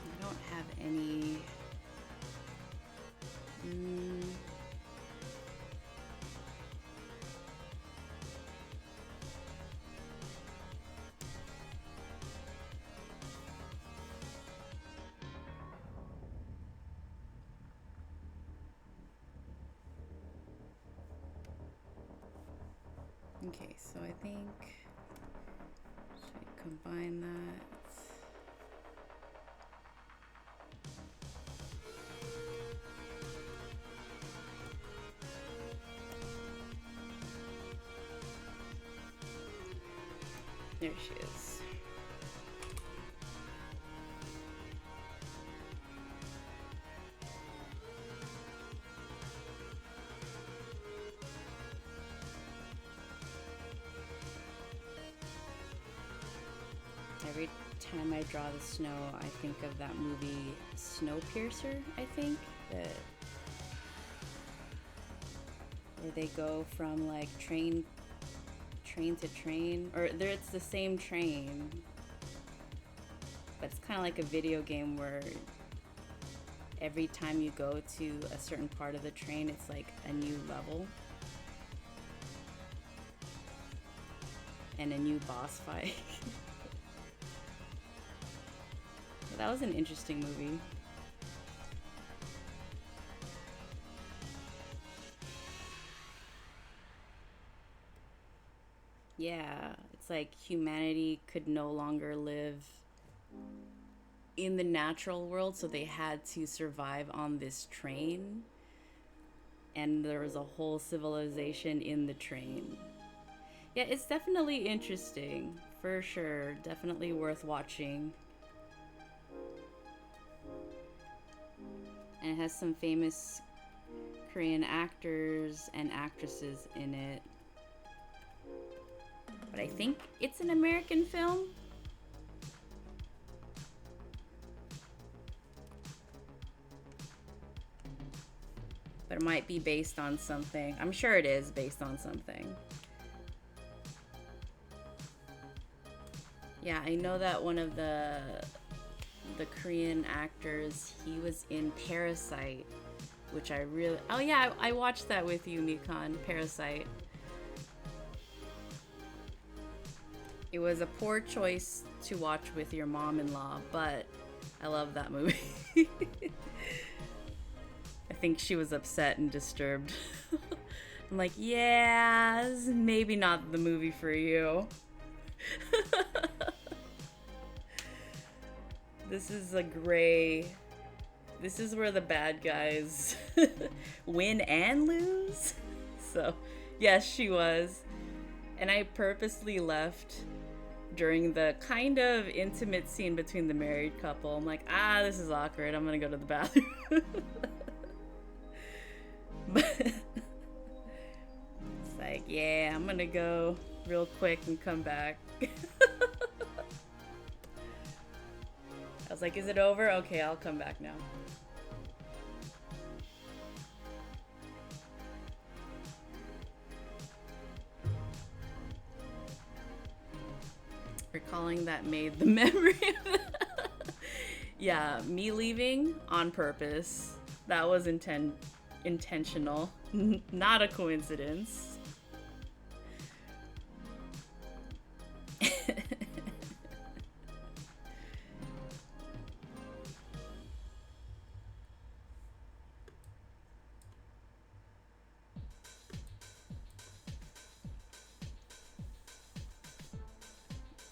I don't have any. Okay, so I think, should I combine that? There she is. Every time I draw the snow, I think of that movie Snowpiercer, I think, where they go from like train to train, or it's the same train, but it's kind of like a video game where every time you go to a certain part of the train, it's like a new level and a new boss fight. That was an interesting movie. Yeah, it's like humanity could no longer live in the natural world, so they had to survive on this train. And there was a whole civilization in the train. Yeah, it's definitely interesting, for sure. Definitely worth watching. And it has some famous Korean actors and actresses in it. But I think it's an American film. But it might be based on something. I'm sure it is based on something. Yeah, I know that one of the Korean actors, he was in Parasite, which I really... Oh yeah, I watched that with you, Nikon, Parasite. It was a poor choice to watch with your mom-in-law, but I love that movie. I think she was upset and disturbed. I'm like, yeah, this is maybe not the movie for you. This is a gray... This is where the bad guys win and lose. So, yes, she was. And I purposely left during the kind of intimate scene between the married couple. I'm like, this is awkward. I'm gonna go to the bathroom. But it's like, yeah, I'm gonna go real quick and come back. was like, is it over? Okay, I'll come back now. Recalling that made the memory of yeah, me leaving on purpose. That was intentional, not a coincidence.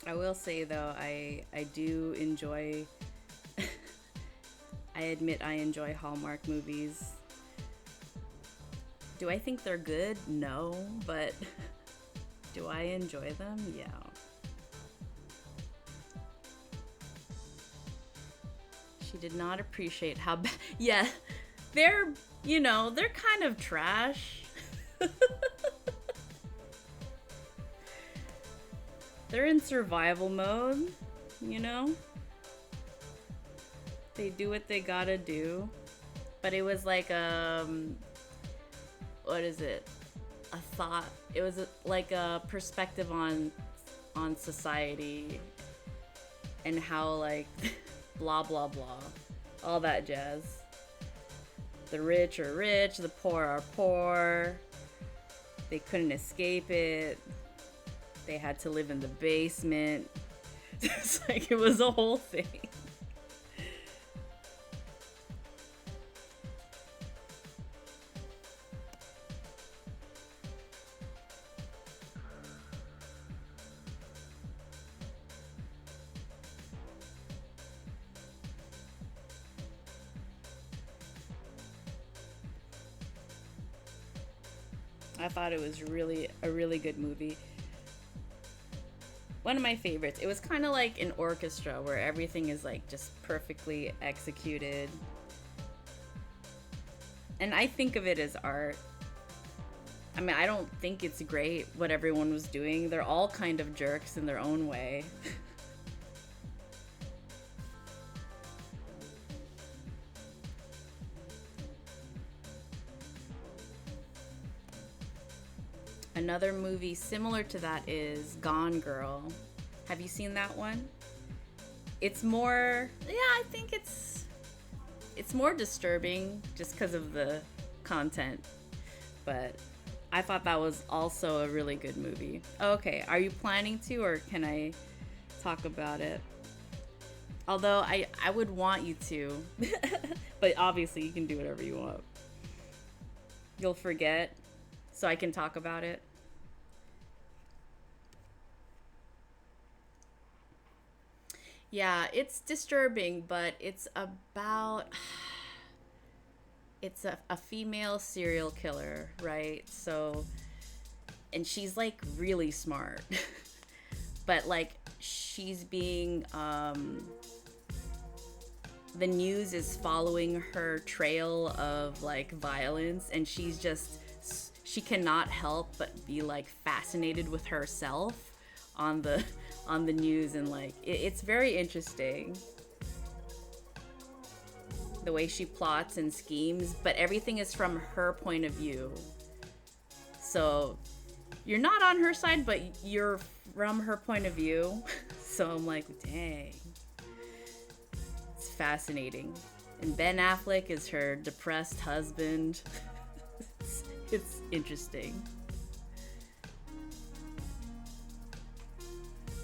I will say though, I do enjoy I admit I enjoy Hallmark movies. Do I think they're good? No, but do I enjoy them? Yeah. She did not appreciate how bad. Yeah, they're, you know, they're kind of trash. They're in survival mode, you know? They do what they gotta do. But it was like, what is it? A thought. It was like a perspective on society and how, like, blah, blah, blah. All that jazz. The rich are rich, the poor are poor. They couldn't escape it. They had to live in the basement. It's like, it was a whole thing. I thought it was really a really good movie. One of my favorites. It was kind of like an orchestra where everything is like just perfectly executed. And I think of it as art. I mean, I don't think it's great what everyone was doing. They're all kind of jerks in their own way. Another movie similar to that is Gone Girl. Have you seen that one? It's more, yeah, I think it's more disturbing just because of the content. But I thought that was also a really good movie. Okay, are you planning to, or can I talk about it? Although I would want you to, but obviously you can do whatever you want. You'll forget, so I can talk about it. Yeah, it's disturbing, but it's about, it's a female serial killer, right? So, and she's like really smart, but like she's being, the news is following her trail of like violence, and she's just, she cannot help but be like fascinated with herself on the news, and like it's very interesting the way she plots and schemes, but everything is from her point of view. So you're not on her side, but you're from her point of view. So I'm like, dang, it's fascinating. And Ben Affleck is her depressed husband. It's interesting.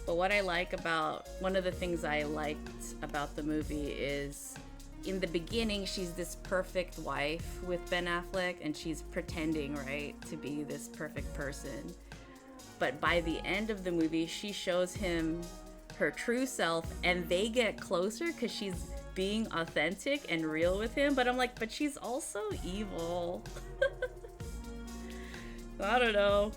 But what I like about, one of the things I liked about the movie is, in the beginning, she's this perfect wife with Ben Affleck, and she's pretending, right, to be this perfect person. But by the end of the movie, she shows him her true self, and they get closer because she's being authentic and real with him. But I'm like, but she's also evil. I don't know.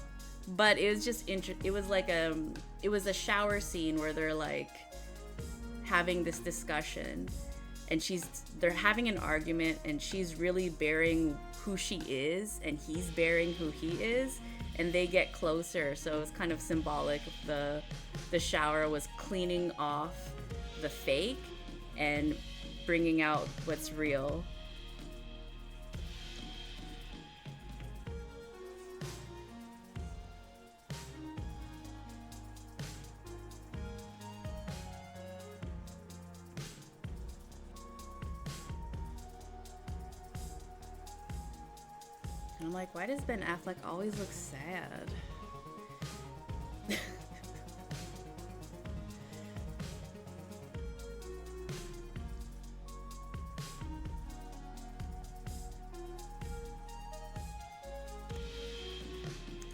But it was just it was like it was a shower scene where they're like having this discussion, and they're having an argument, and she's really bearing who she is, and he's bearing who he is, and they get closer. So it was kind of symbolic. The shower was cleaning off the fake, and bringing out what's real. And I'm like, why does Ben Affleck always look sad?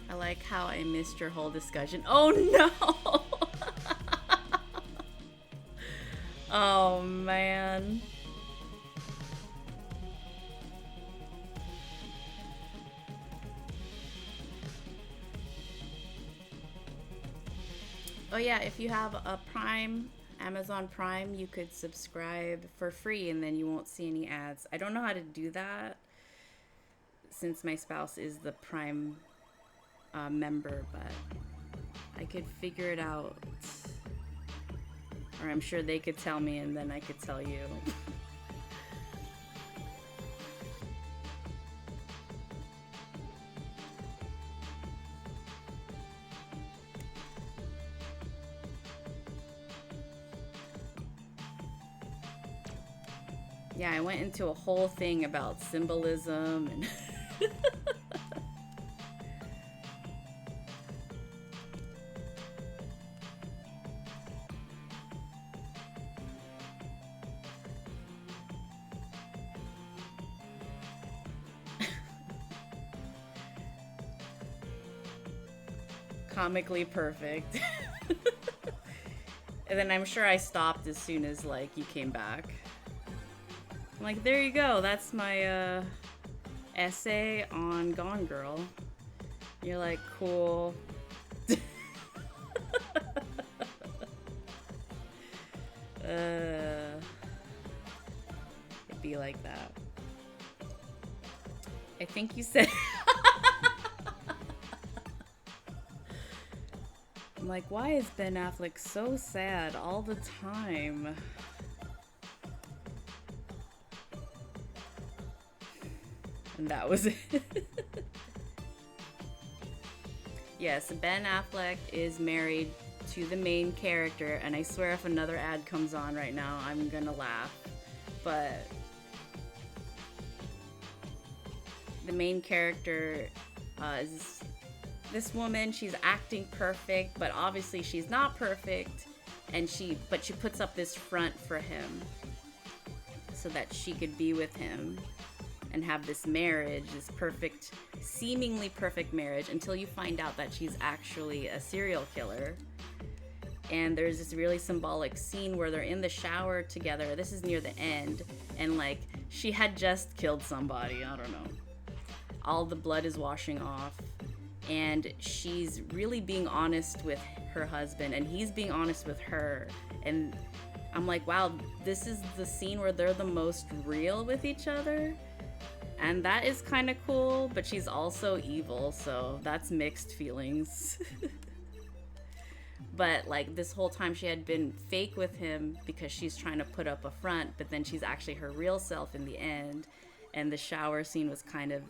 I like how I missed your whole discussion. Oh no! Oh man. Oh yeah, if you have a Prime, Amazon Prime, you could subscribe for free and then you won't see any ads. I don't know how to do that since my spouse is the Prime member, but I could figure it out. Or I'm sure they could tell me and then I could tell you. Yeah, I went into a whole thing about symbolism and comically perfect. And then I'm sure I stopped as soon as like you came back. I'm like, there you go, that's my essay on Gone Girl. You're like, cool. It'd be like that. I think you said I'm like, why is Ben Affleck so sad all the time? And that was it. Yes, Ben Affleck is married to the main character, and I swear if another ad comes on right now, I'm gonna laugh. But the main character is this woman. She's acting perfect, but obviously she's not perfect, and she puts up this front for him so that she could be with him and have this marriage, this perfect, seemingly perfect marriage, until you find out that she's actually a serial killer. And there's this really symbolic scene where they're in the shower together. This is near the end, and like she had just killed somebody, I don't know. All the blood is washing off, and she's really being honest with her husband, and he's being honest with her. And I'm like, wow, this is the scene where they're the most real with each other. And that is kind of cool, but she's also evil, so that's mixed feelings. But like this whole time she had been fake with him because she's trying to put up a front, but then she's actually her real self in the end. And the shower scene was kind of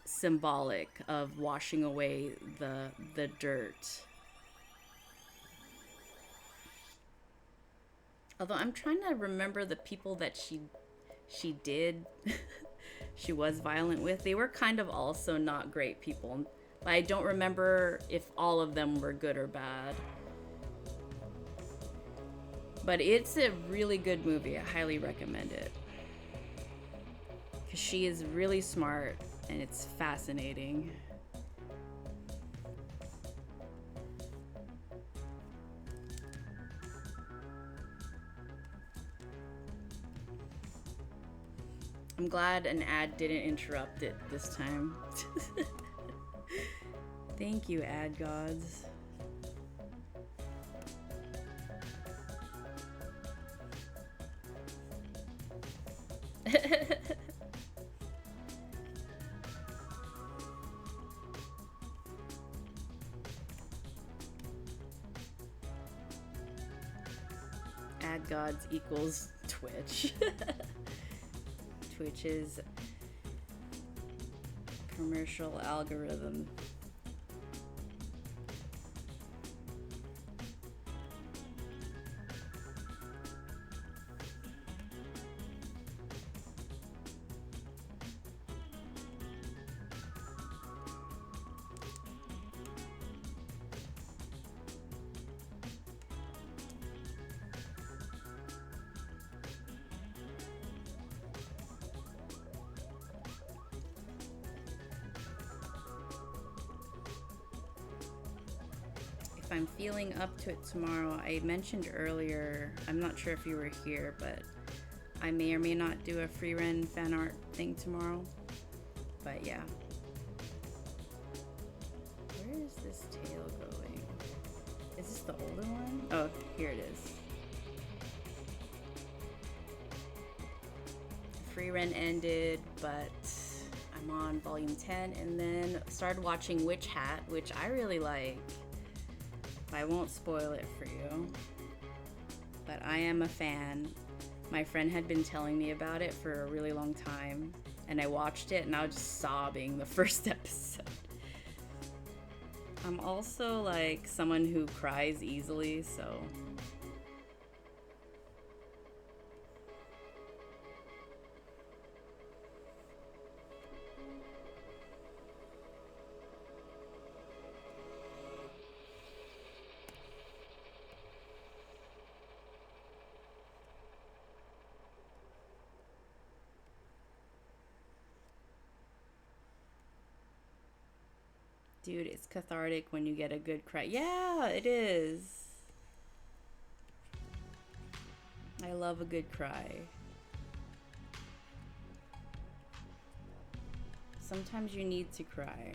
symbolic of washing away the dirt. Although I'm trying to remember the people that she did she was violent with. They were kind of also not great people. But I don't remember if all of them were good or bad. But it's a really good movie. I highly recommend it. Because she is really smart and it's fascinating. I'm glad an ad didn't interrupt it this time. Thank you, ad gods. Ad gods equals Twitch. Twitch's commercial algorithm. I'm feeling up to it tomorrow. I mentioned earlier, I'm not sure if you were here, but I may or may not do a free run fan art thing tomorrow. But yeah. Where is this tail going? Is this the older one? Oh, here it is. The free run ended, but I'm on volume 10 and then started watching Witch Hat, which I really like. I won't spoil it for you, but I am a fan. My friend had been telling me about it for a really long time, and I watched it and I was just sobbing the first episode. I'm also like someone who cries easily, so dude, it's cathartic when you get a good cry. Yeah, it is. I love a good cry. Sometimes you need to cry.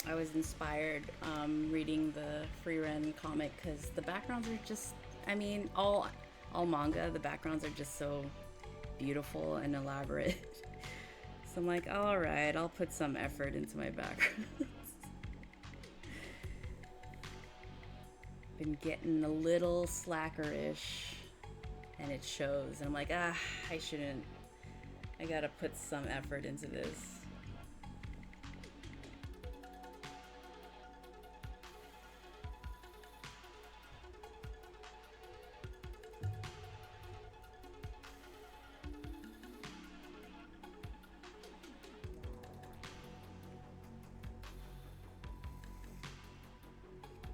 I was inspired reading the free run comic because the backgrounds are just, I mean, all manga, the backgrounds are just so beautiful and elaborate. So I'm like, all right, I'll put some effort into my backgrounds. Been getting a little slackerish and it shows. And I'm like, I shouldn't. I gotta put some effort into this.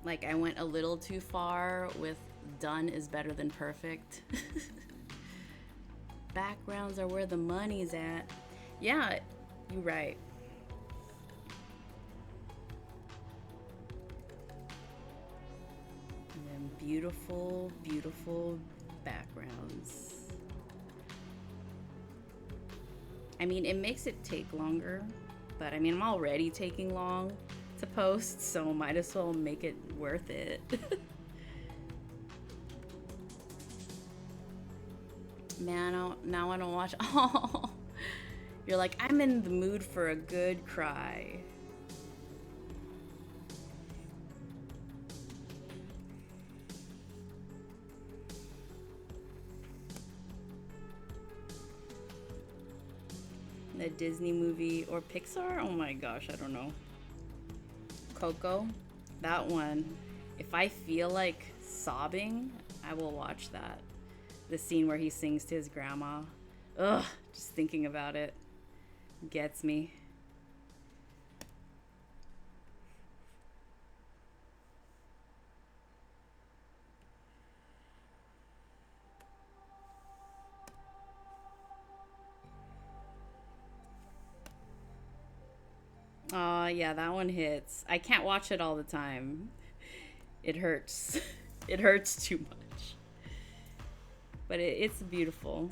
Like, I went a little too far with done is better than perfect. Backgrounds are where the money's at. Yeah, you're right. And then beautiful, beautiful backgrounds. I mean, it makes it take longer, but I mean, I'm already taking long to post, so might as well make it worth it. Man, now I don't watch. Oh, you're like, I'm in the mood for a good cry. The Disney movie or Pixar? Oh my gosh, I don't know. Coco, that one. If I feel like sobbing, I will watch that. The scene where he sings to his grandma. Ugh, just thinking about it gets me. Yeah, that one hits. I can't watch it all the time. It hurts. It hurts too much. But it's beautiful.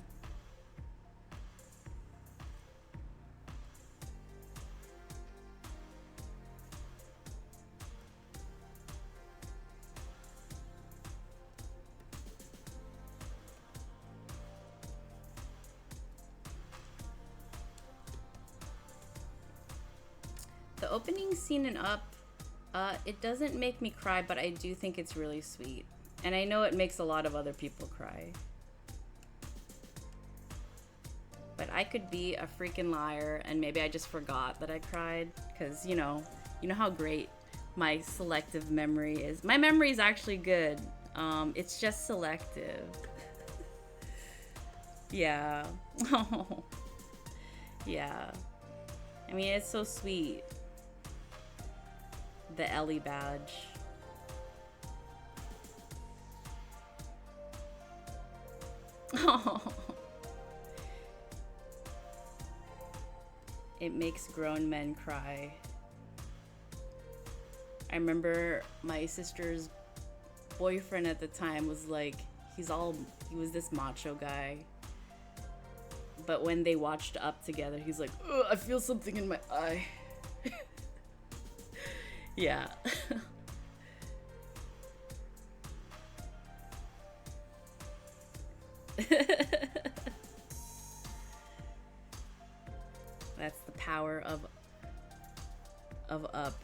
The opening scene in Up, it doesn't make me cry, but I do think it's really sweet. And I know it makes a lot of other people cry. But I could be a freaking liar, and maybe I just forgot that I cried. Because, you know how great my selective memory is. My memory is actually good. It's just selective. Yeah. Yeah. I mean, it's so sweet. The Ellie badge. Oh. It makes grown men cry. I remember my sister's boyfriend at the time was like, he was this macho guy. But when they watched Up together, he's like, ugh, I feel something in my eye. Yeah. That's the power of Up.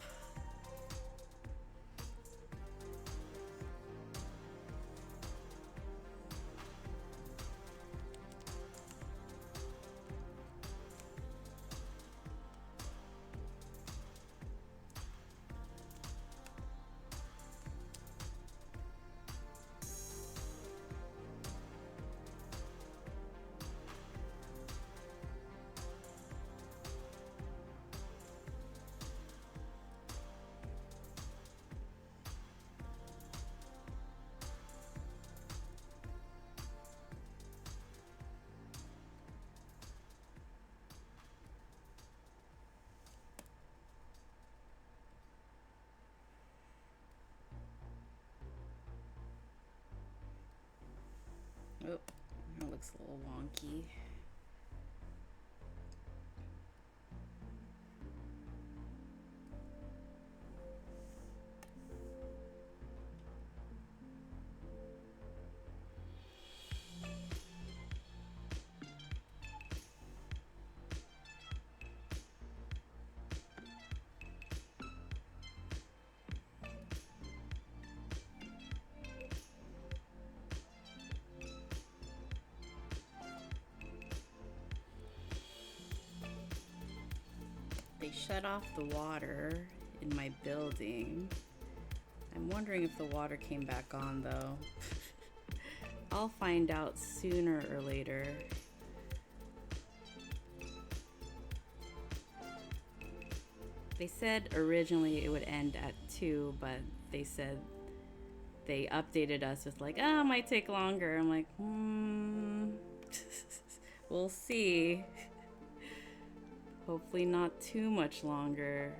Oh, that looks a little wonky. They shut off the water in my building. I'm wondering if the water came back on though. I'll find out sooner or later. They said originally it would end at 2, but they said they updated us with like, oh, it might take longer. I'm like, we'll see. Hopefully not too much longer.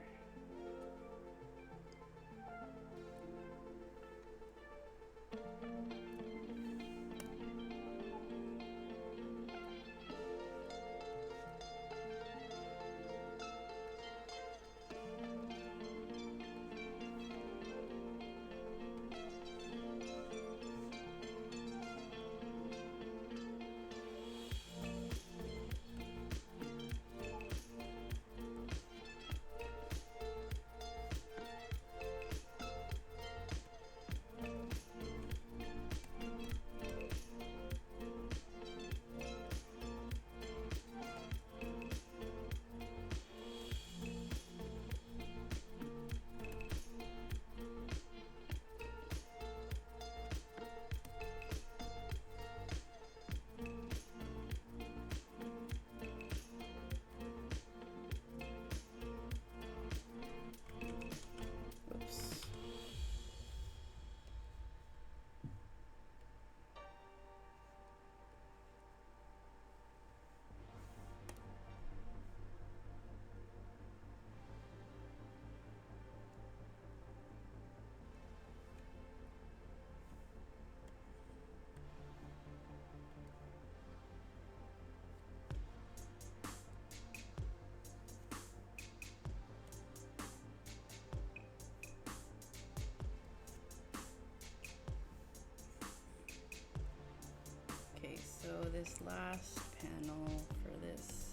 this last panel for this.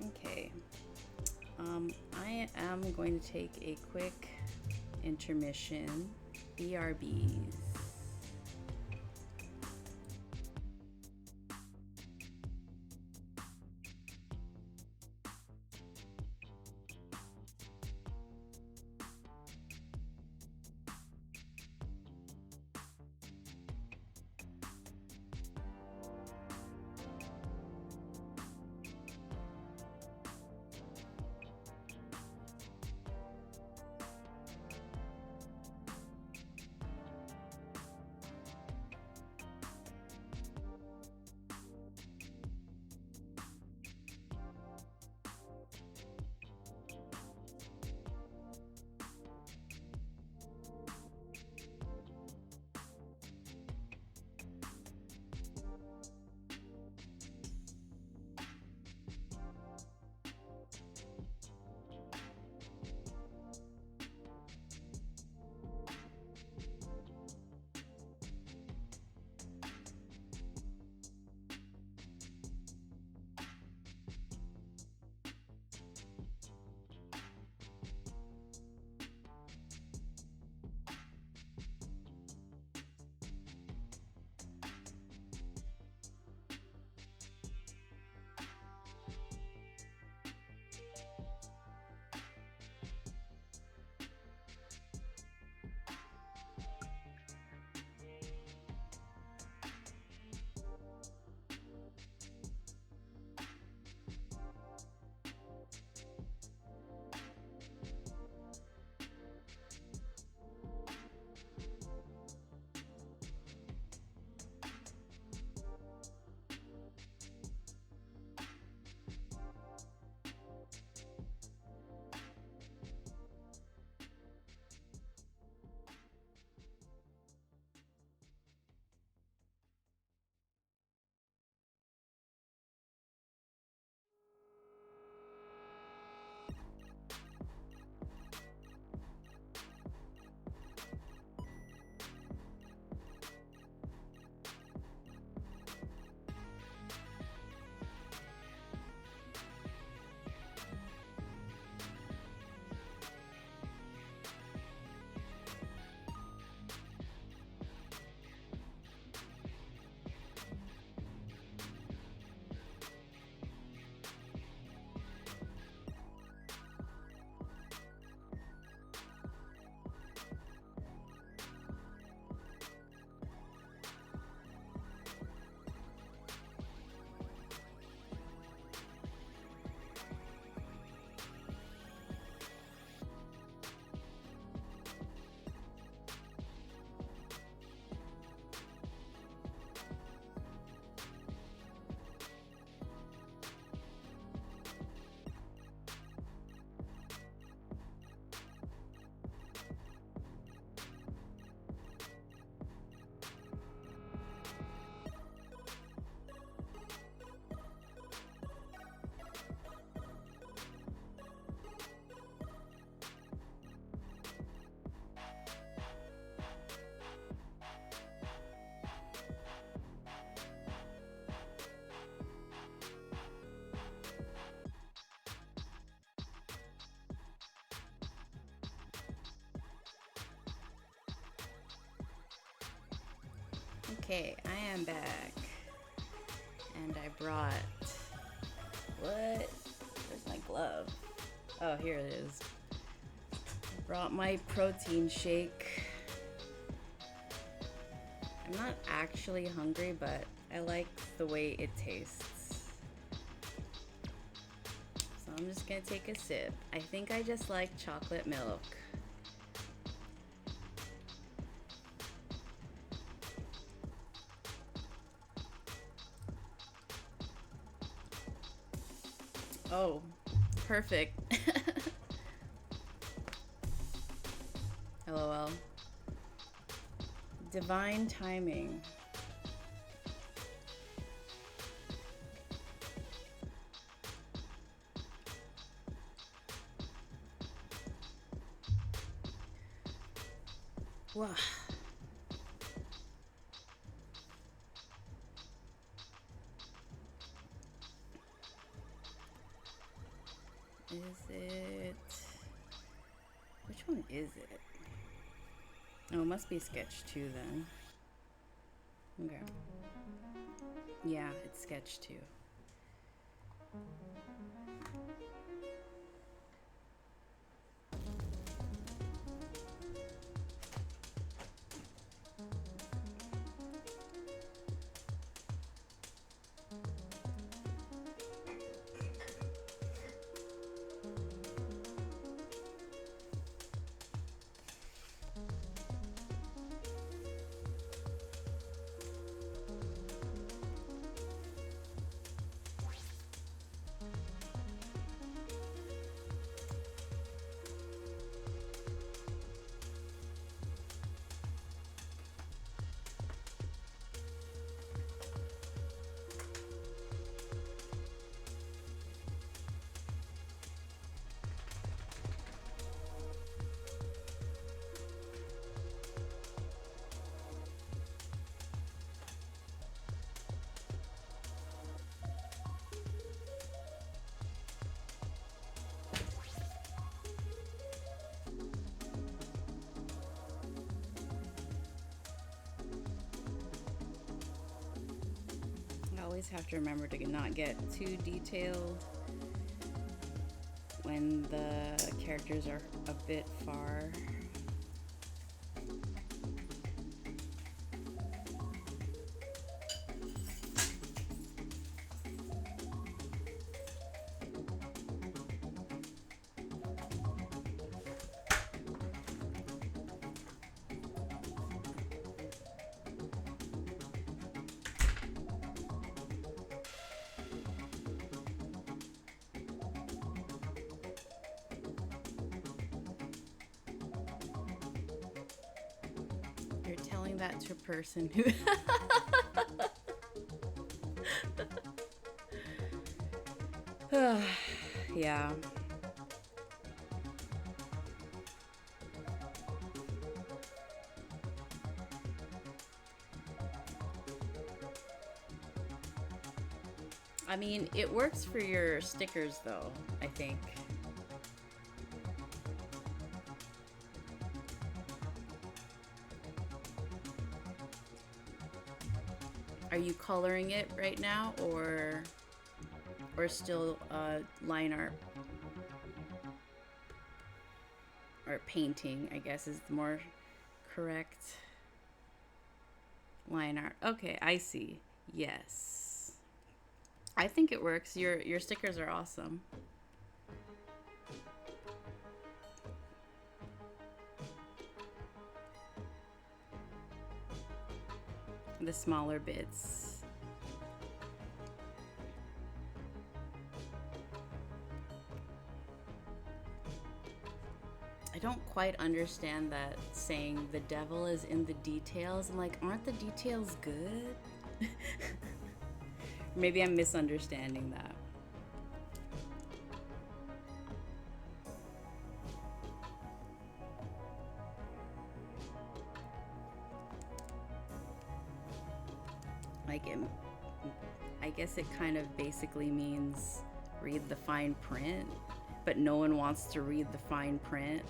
Okay. I am going to take a quick intermission. BRBs. Okay, I am back. And I brought... What? Where's my glove? Oh, here it is. I brought my protein shake. I'm not actually hungry, but I like the way it tastes. So I'm just gonna take a sip. I think I just like chocolate milk. Oh, perfect. LOL. Divine timing. Wow. Is it? Which one is it? Oh, it must be sketch 2 then. Okay. Yeah, it's sketch 2. I always have to remember to not get too detailed when the characters are a bit far. You're telling that to a person who yeah. I mean, it works for your stickers though, I think. Are you coloring it right now or still line art? Or painting, I guess is the more correct. Line art. Okay, I see. Yes. I think it works. Your stickers are awesome. The smaller bits. I don't quite understand that saying the devil is in the details. I'm like, aren't the details good? Maybe I'm misunderstanding that. Like, I guess it kind of basically means read the fine print, but no one wants to read the fine print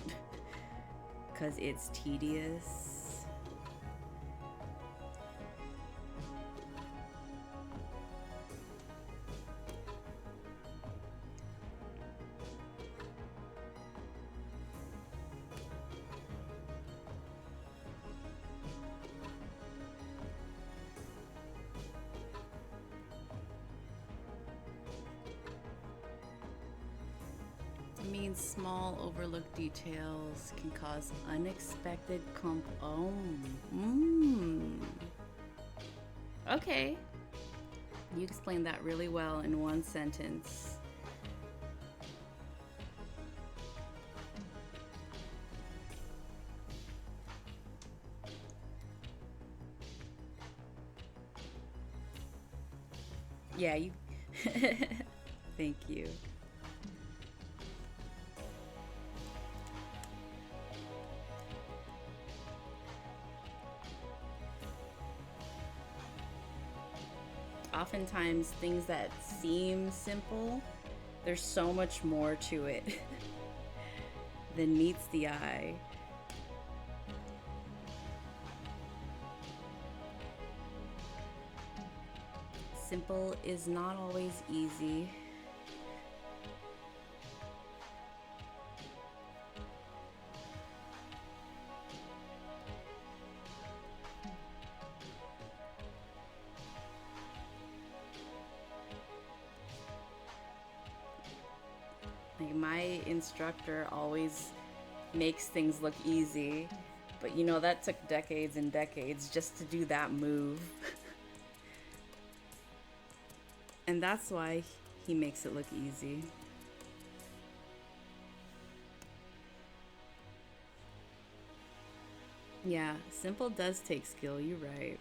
because it's tedious. It means small overlooked details can cause unexpected Okay. You explained that really well in one sentence. Yeah, you thank you. Oftentimes things that seem simple, There's so much more to it than meets the eye. Simple is not always easy. Like, my instructor always makes things look easy, but you know, that took decades and decades just to do that move. And that's why he makes it look easy. Yeah, simple does take skill, you're right.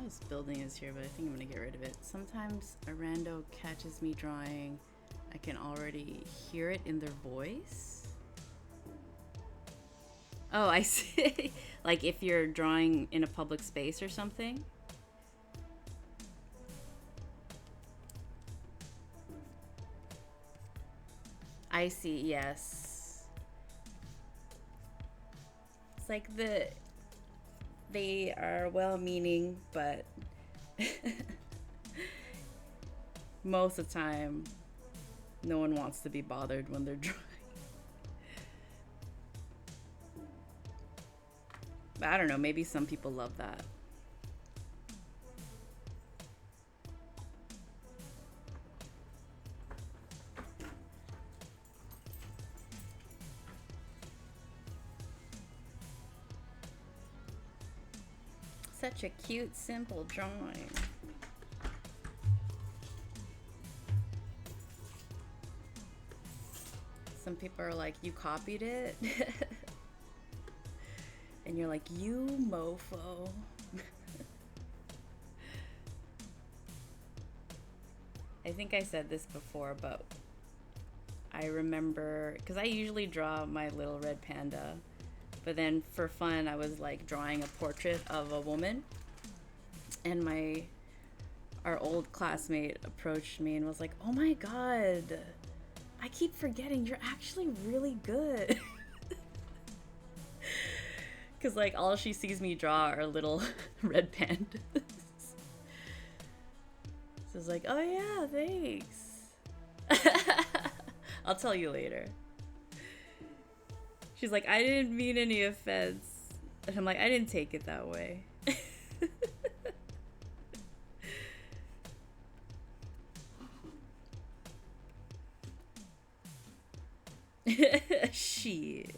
This building is here, but I think I'm gonna get rid of it. Sometimes a rando catches me drawing. I can already hear it in their voice. Oh, I see. Like if you're drawing in a public space or something. I see, yes. It's like they are well-meaning, but most of the time, no one wants to be bothered when they're drawing. But I don't know, maybe some people love that. Such a cute, simple drawing. Some people are like, you copied it? And you're like, you mofo. I think I said this before, but I remember, because I usually draw my little red panda, but then for fun, I was like drawing a portrait of a woman, and our old classmate approached me and was like, oh my God, I keep forgetting you're actually really good. Because like all she sees me draw are little red pandas. So it's like, oh yeah, thanks. I'll tell you later. She's like, I didn't mean any offense. And I'm like, I didn't take it that way. Shit.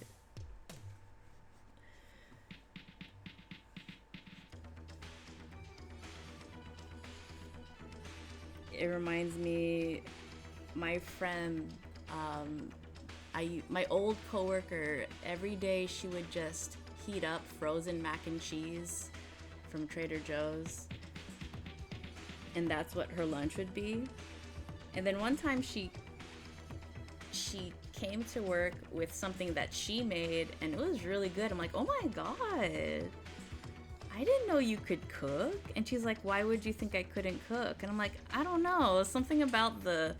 It reminds me, my friend, my old coworker, every day she would just heat up frozen mac and cheese from Trader Joe's, and that's what her lunch would be. And then one time she came to work with something that she made, and it was really good. I'm like, oh my God, I didn't know you could cook. And she's like, why would you think I couldn't cook? And I'm like, I don't know, something about the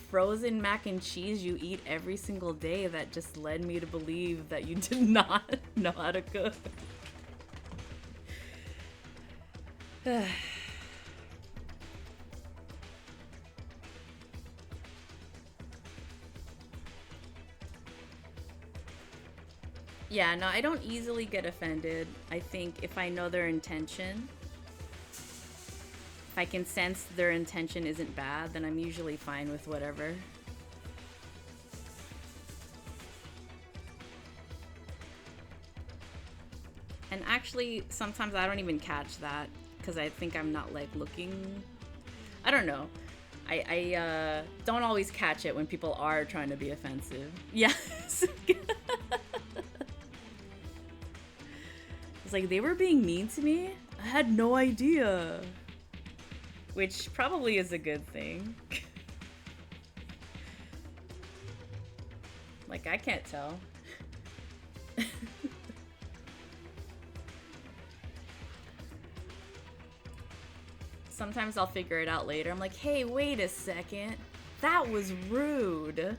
frozen mac and cheese you eat every single day that just led me to believe that you did not know how to cook. Yeah, no, I don't easily get offended. I think if I know their intention, if I can sense their intention isn't bad, then I'm usually fine with whatever. And actually, sometimes I don't even catch that because I think I'm not like looking. I don't know. I don't always catch it when people are trying to be offensive. Yes. It's like they were being mean to me. I had no idea. Which probably is a good thing. Like, I can't tell. Sometimes I'll figure it out later. I'm like, hey, wait a second. That was rude.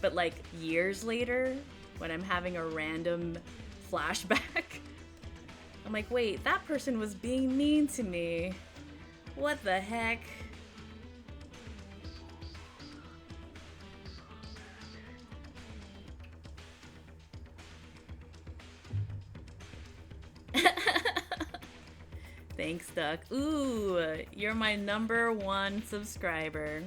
But like years later, when I'm having a random flashback, I'm like, wait, that person was being mean to me. What the heck? Thanks, Duck. Ooh, you're my #1 subscriber.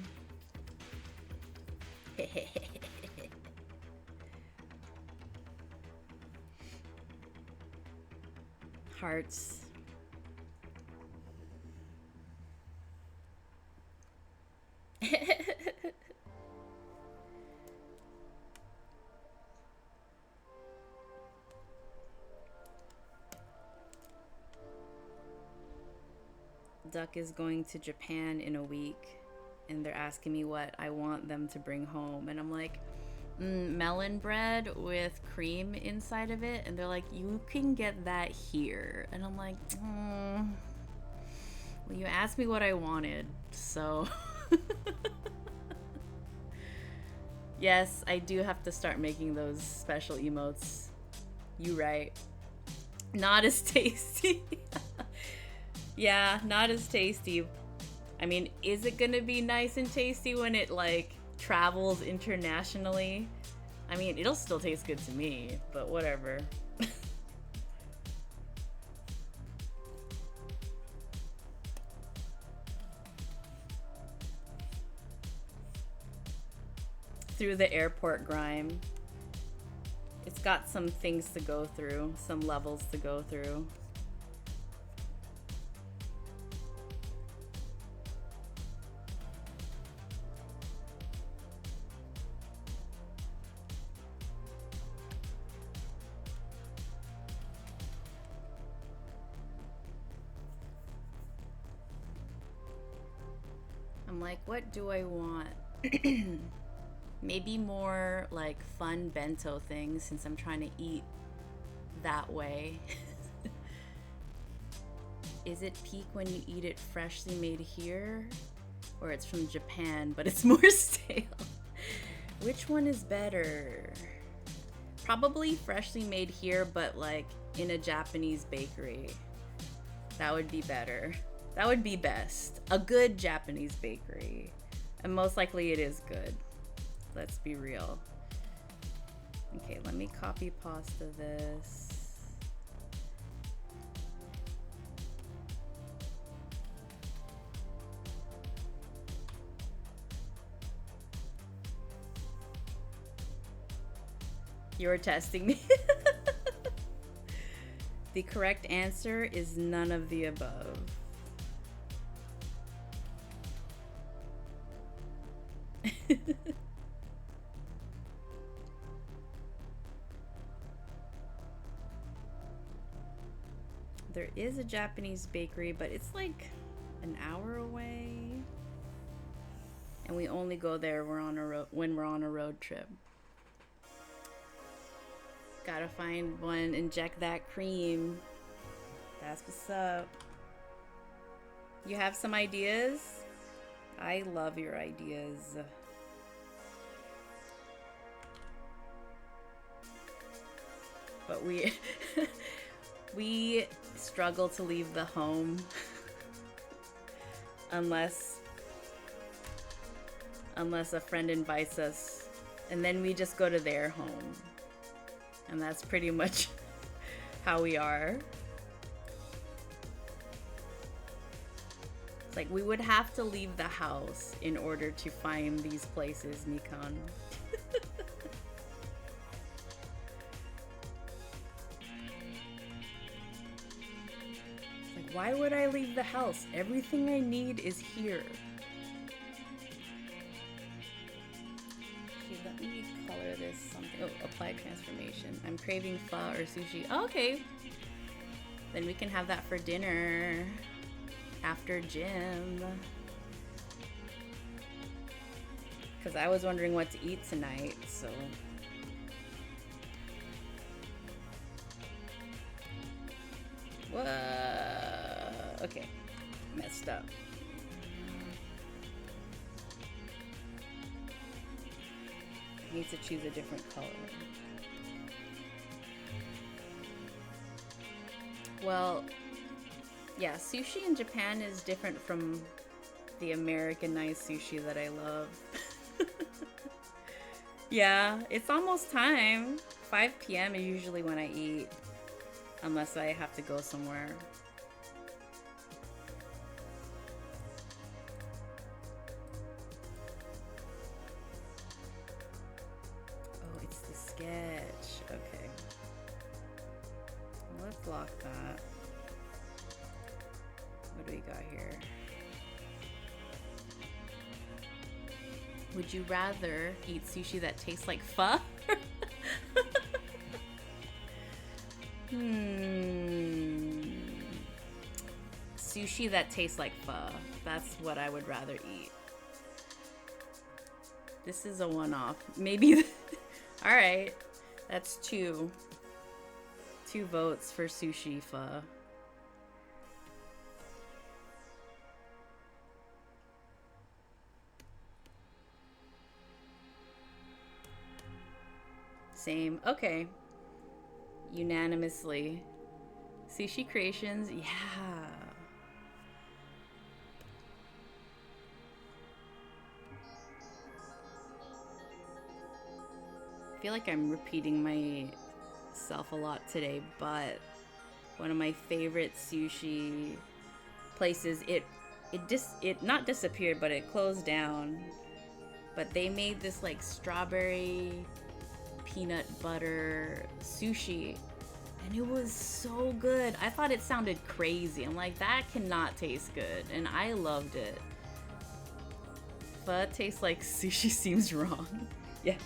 Hearts. Duck is going to Japan in a week, and they're asking me what I want them to bring home, and I'm like, melon bread with cream inside of it, and they're like, you can get that here, and I'm like, well, you asked me what I wanted, so yes, I do have to start making those special emotes. You right. Not as tasty. Yeah, not as tasty. I mean, is it gonna be nice and tasty when it like travels internationally? I mean, it'll still taste good to me, but whatever. Through the airport grime. It's got some things to go through, some levels to go through. I'm like, what do I want? Maybe more like fun bento things since I'm trying to eat that way. Is it peak when you eat it freshly made here? Or it's from Japan, but it's more stale? Which one is better? Probably freshly made here, but like in a Japanese bakery. That would be better. That would be best. A good Japanese bakery. And most likely it is good. Let's be real. Okay, let me copy pasta this. You're testing me. The correct answer is none of the above. There is a Japanese bakery, but it's like an hour away. And we only go there when we're on a road trip. Gotta find one, inject that cream. That's what's up. You have some ideas? I love your ideas. But we struggle to leave the home unless a friend invites us, and then we just go to their home. And that's pretty much how we are. It's like we would have to leave the house in order to find these places, Mikan. Why would I leave the house? Everything I need is here. Okay, let me color this something. Oh, apply transformation. I'm craving pho or sushi. Oh, okay. Then we can have that for dinner after gym. Because I was wondering what to eat tonight, so. Whoa. Okay. Messed up. I need to choose a different color. Well, yeah, sushi in Japan is different from the Americanized sushi that I love. Yeah, it's almost time. 5 p.m. is usually when I eat, unless I have to go somewhere. Oh, it's the sketch. Okay. Let's lock that. What do we got here? Would you rather eat sushi that tastes like pho? Sushi that tastes like pho. That's what I would rather eat. This is a one-off. Maybe. All right. That's 2. 2 votes for sushi pho. Same. Okay. Unanimously. Sushi Creations. Yeah. I feel like I'm repeating myself a lot today, but one of my favorite sushi places, it not disappeared, but it closed down. But they made this like strawberry peanut butter sushi, and it was so good. I thought it sounded crazy. I'm like, that cannot taste good, and I loved it. But tastes like sushi seems wrong. Yeah.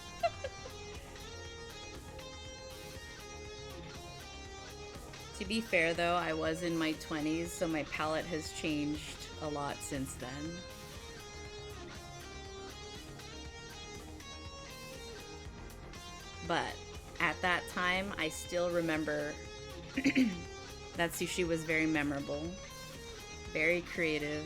To be fair though, I was in my 20s, so my palate has changed a lot since then. But at that time, I still remember that sushi was very memorable, very creative.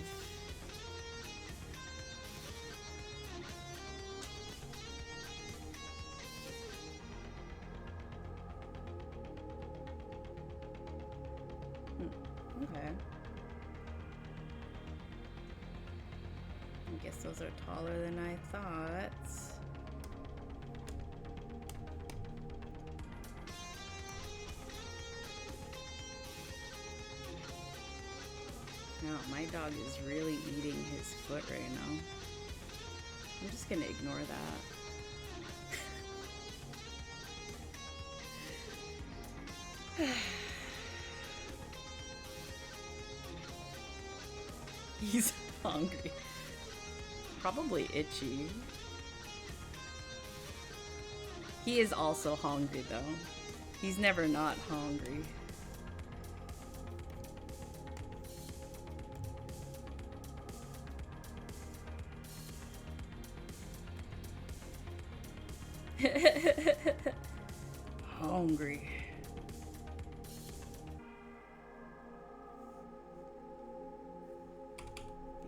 Okay. I guess those are taller than I thought. No, my dog is really eating his foot right now. I'm just gonna ignore that. He's hungry. Probably itchy. He is also hungry though. He's never not hungry. Hungry.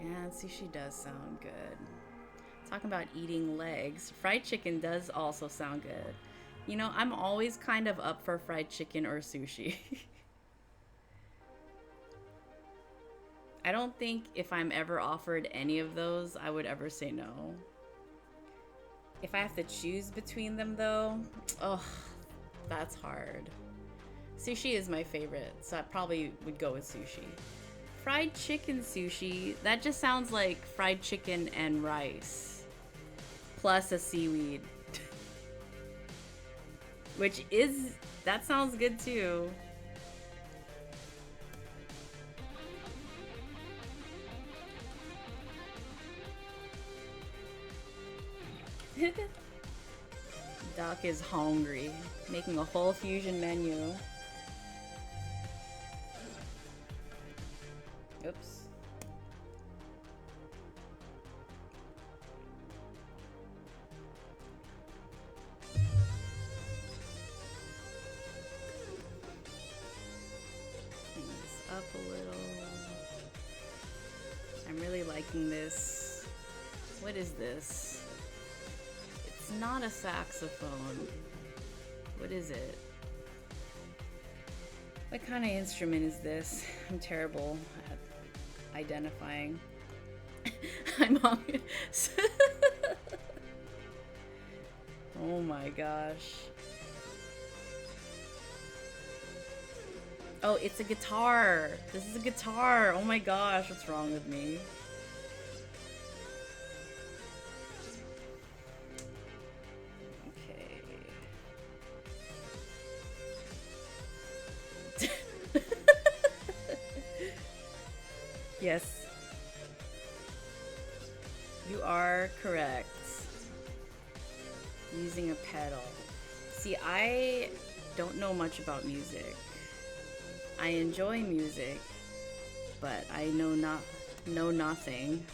Yeah, sushi does sound good. Talking about eating legs, fried chicken does also sound good. You know, I'm always kind of up for fried chicken or sushi. I don't think if I'm ever offered any of those, I would ever say no. If I have to choose between them though, oh, that's hard. Sushi is my favorite, so I probably would go with sushi. Fried chicken sushi, that just sounds like fried chicken and rice. Plus a seaweed. Which is, that sounds good too. Doc is hungry, making a whole fusion menu. Oops. Bring this up a little. I'm really liking this. What is this? It's not a saxophone. What is it? What kind of instrument is this? I'm terrible at identifying. I'm hungry. Oh my gosh. Oh, it's a guitar. This is a guitar. Oh my gosh, what's wrong with me? Okay. Yes. You are correct. Using a pedal. See, I don't know much about music. I enjoy music, but I know nothing.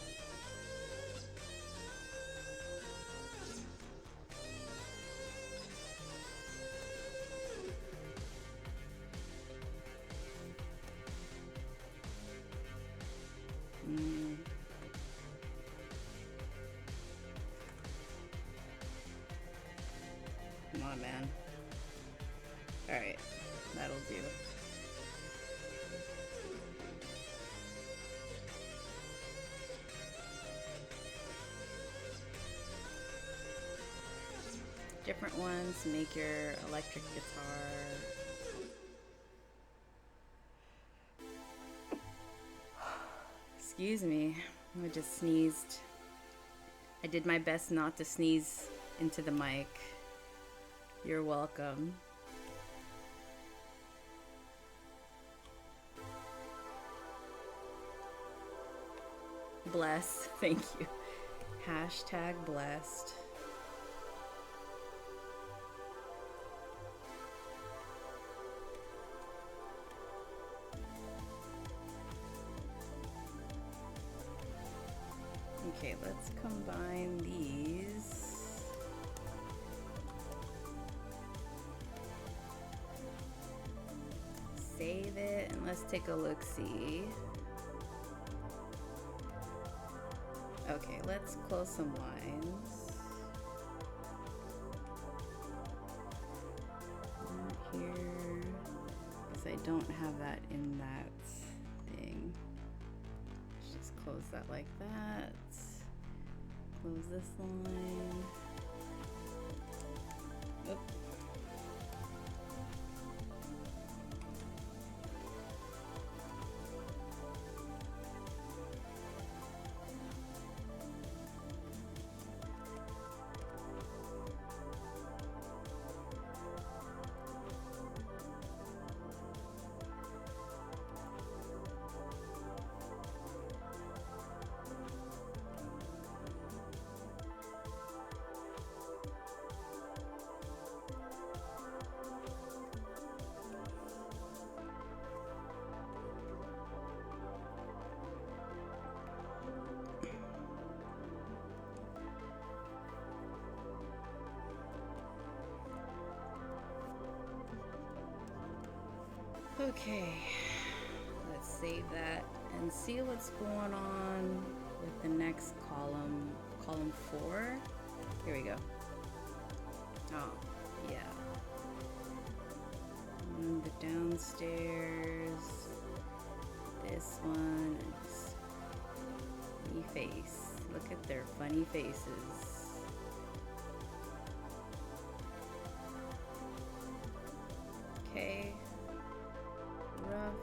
Come on, man. Alright, that'll do. Different ones to make your electric guitar. Excuse me, I just sneezed. I did my best not to sneeze into the mic. You're welcome. Bless, thank you. Hashtag blessed. Okay, let's combine these. Save it and let's take a look-see. Okay, let's close some lines. Not here, because I don't have that in that thing. Let's just close that like that. Close this line. Oop. Okay, let's save that and see what's going on with the next column, column 4. Here we go. Oh, yeah. And the downstairs, this one, and this funny face. Look at their funny faces. Okay. Rough.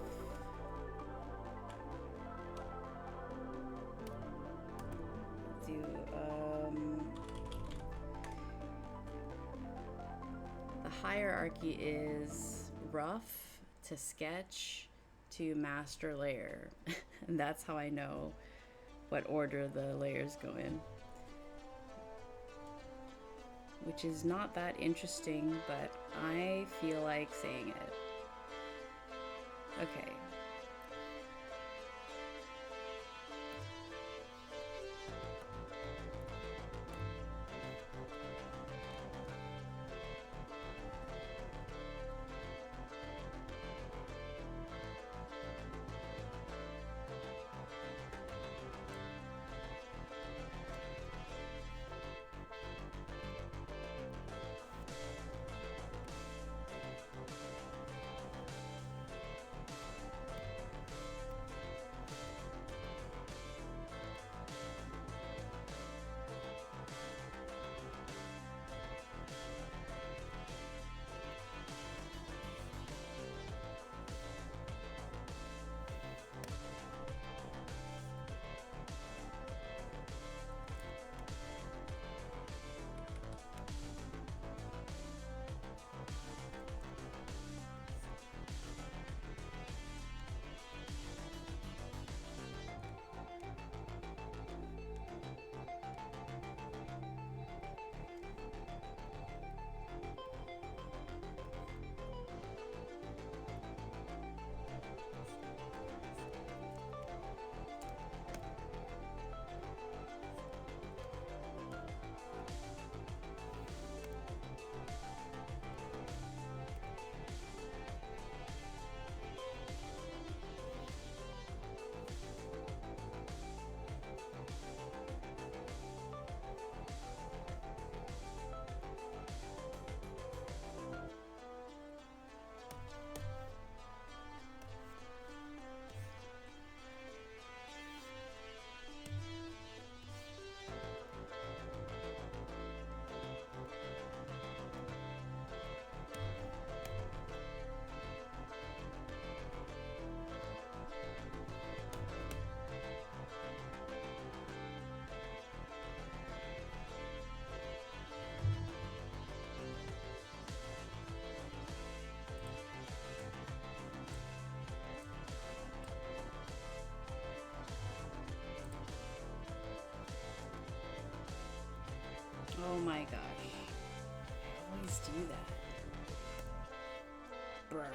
Do the hierarchy is rough to sketch to master layer, and that's how I know what order the layers go in. which is not that interesting, but I feel like saying it. Okay. Oh my gosh. I always do that. Bruh.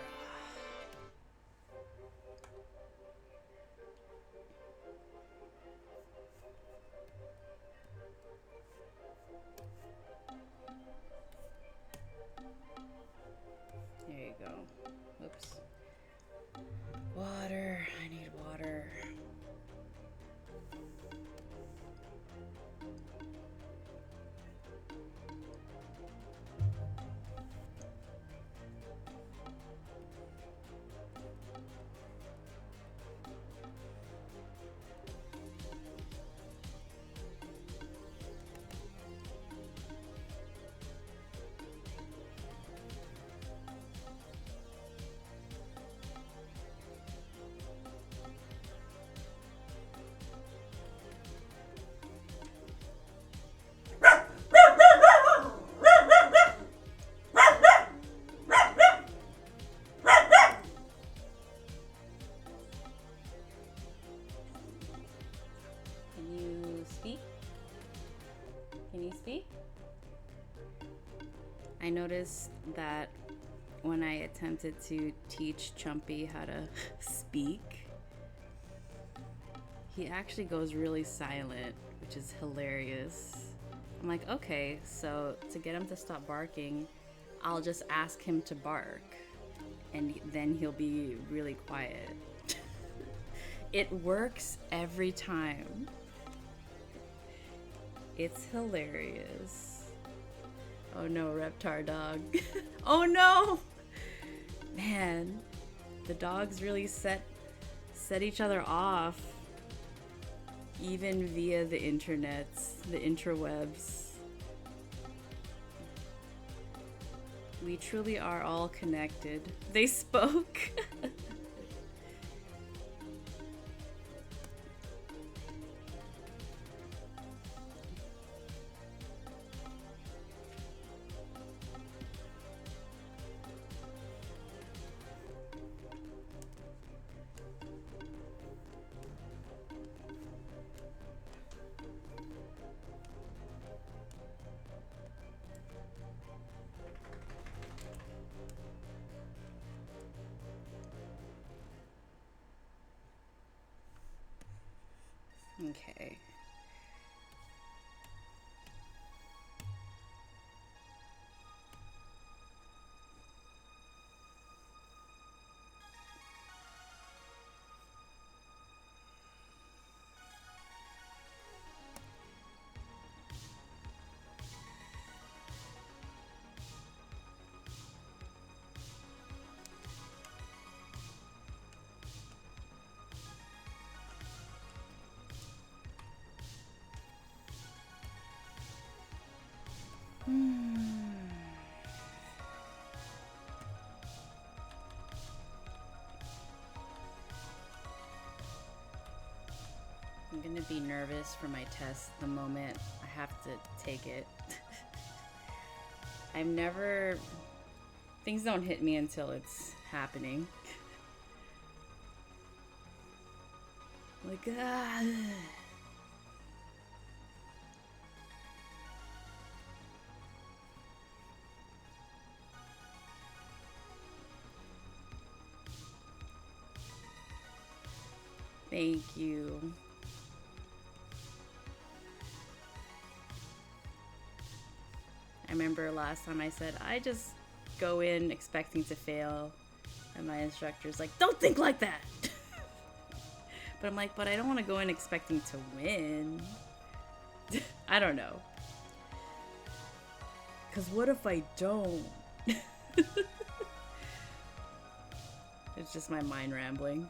There you go. Oops. Water. I need water. Can you speak? I noticed that when I attempted to teach Chumpy how to speak, he actually goes really silent, which is hilarious. I'm like, okay, so to get him to stop barking, I'll just ask him to bark, and then he'll be really quiet. It works every time. It's hilarious. Oh no, Reptar dog. Oh no! Man, the dogs really set each other off, even via the internets, the interwebs. We truly are all connected. They spoke. Okay. I'm gonna be nervous for my test the moment I have to take it. I'm never... Things don't hit me until it's happening. Like, ah... Thank you. I remember last time I said, I just go in expecting to fail. And my instructor's like, don't think like that. But I'm like, but I don't want to go in expecting to win. I don't know. Because what if I don't? It's just my mind rambling.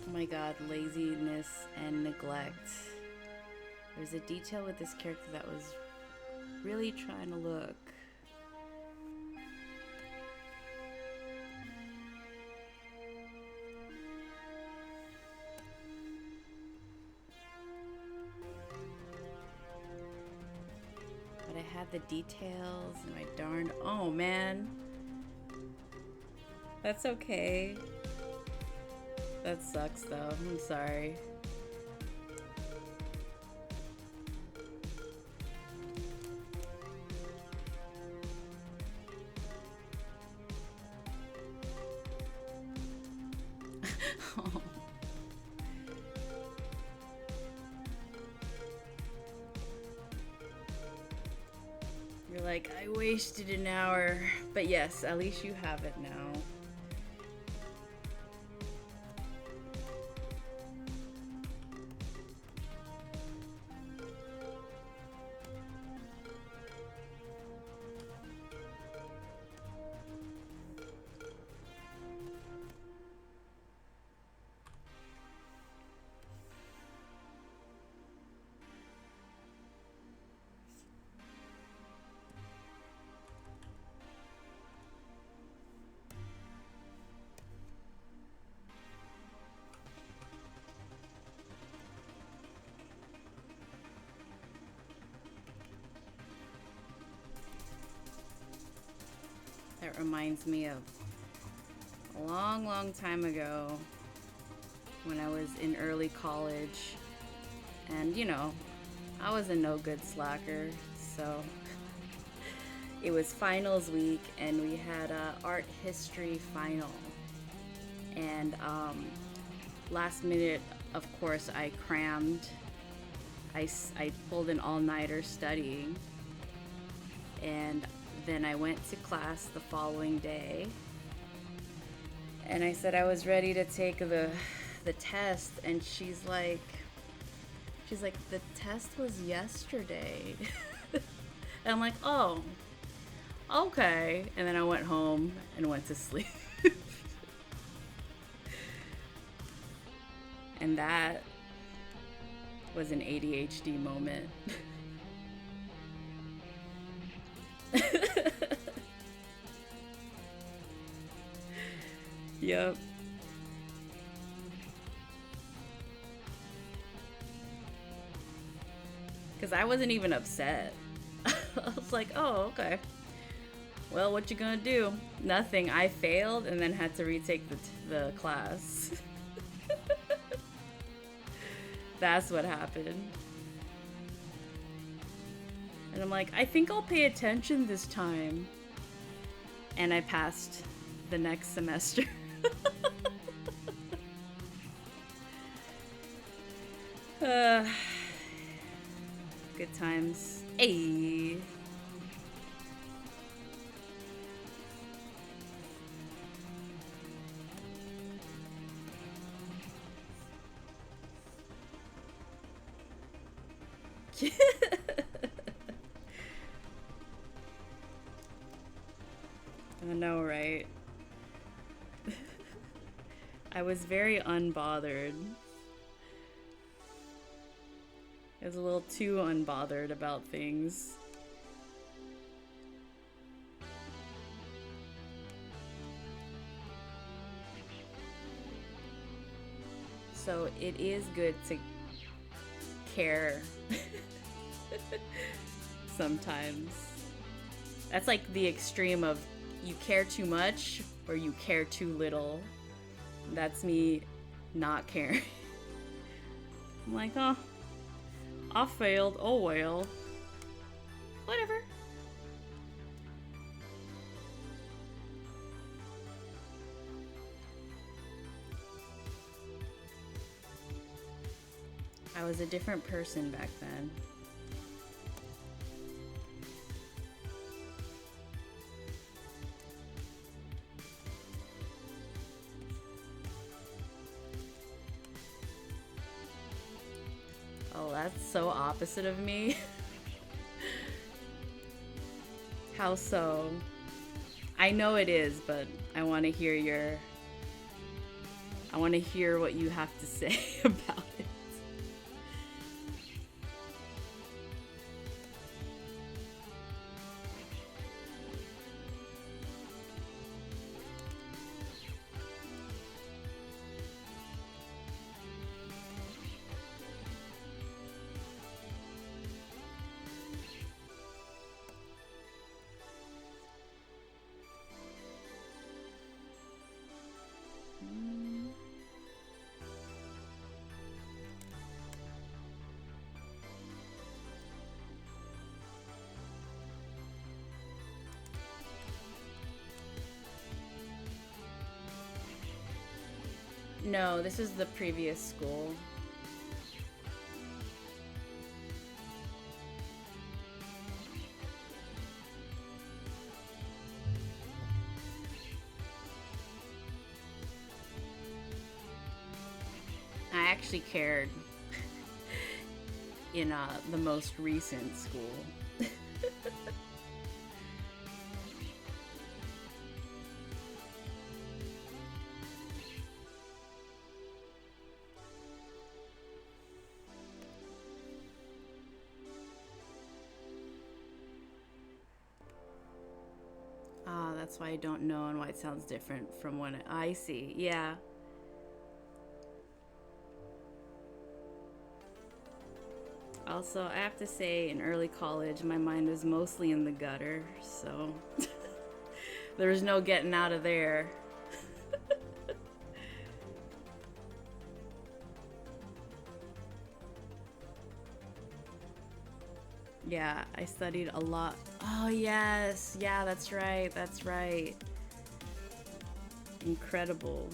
Oh my god, laziness and neglect. There's a detail with this character that was really trying to look. But I had the details and my darn... Oh man. That's okay. That sucks though. I'm sorry. Oh. You're like, I wasted an hour. But yes, at least you have it now. That reminds me of a long, long time ago when I was in early college. And, you know, I was a no good slacker, so it was finals week and we had a art history final. And last minute, of course, I crammed. I pulled an all-nighter studying. And then I went to class the following day. And I said I was ready to take the test, and she's like, the test was yesterday. And I'm like, oh, okay. And then I went home and went to sleep. And that was an ADHD moment. Yep. Because I wasn't even upset. I was like, oh, okay. Well, what you gonna do? Nothing. I failed and then had to retake the class. That's what happened. And I'm like, I think I'll pay attention this time. And I passed the next semester. Good times. Ayy. I know, right? I was very unbothered. I was a little too unbothered about things. So it is good to care sometimes. That's like the extreme of you care too much or you care too little. That's me not caring. I'm like, oh, I failed. Oh well. Whatever. I was a different person back then. Oh, that's so opposite of me. How so? I know it is, but I want to hear what you have to say about it. No, this is the previous school. actually cared in the most recent school. That's why I don't know and why it sounds different from when I see. Yeah. Also, I have to say, in early college, my mind was mostly in the gutter, so there was no getting out of there. Yeah, I studied a lot. Oh, yes. Yeah, that's right. That's right. Incredible.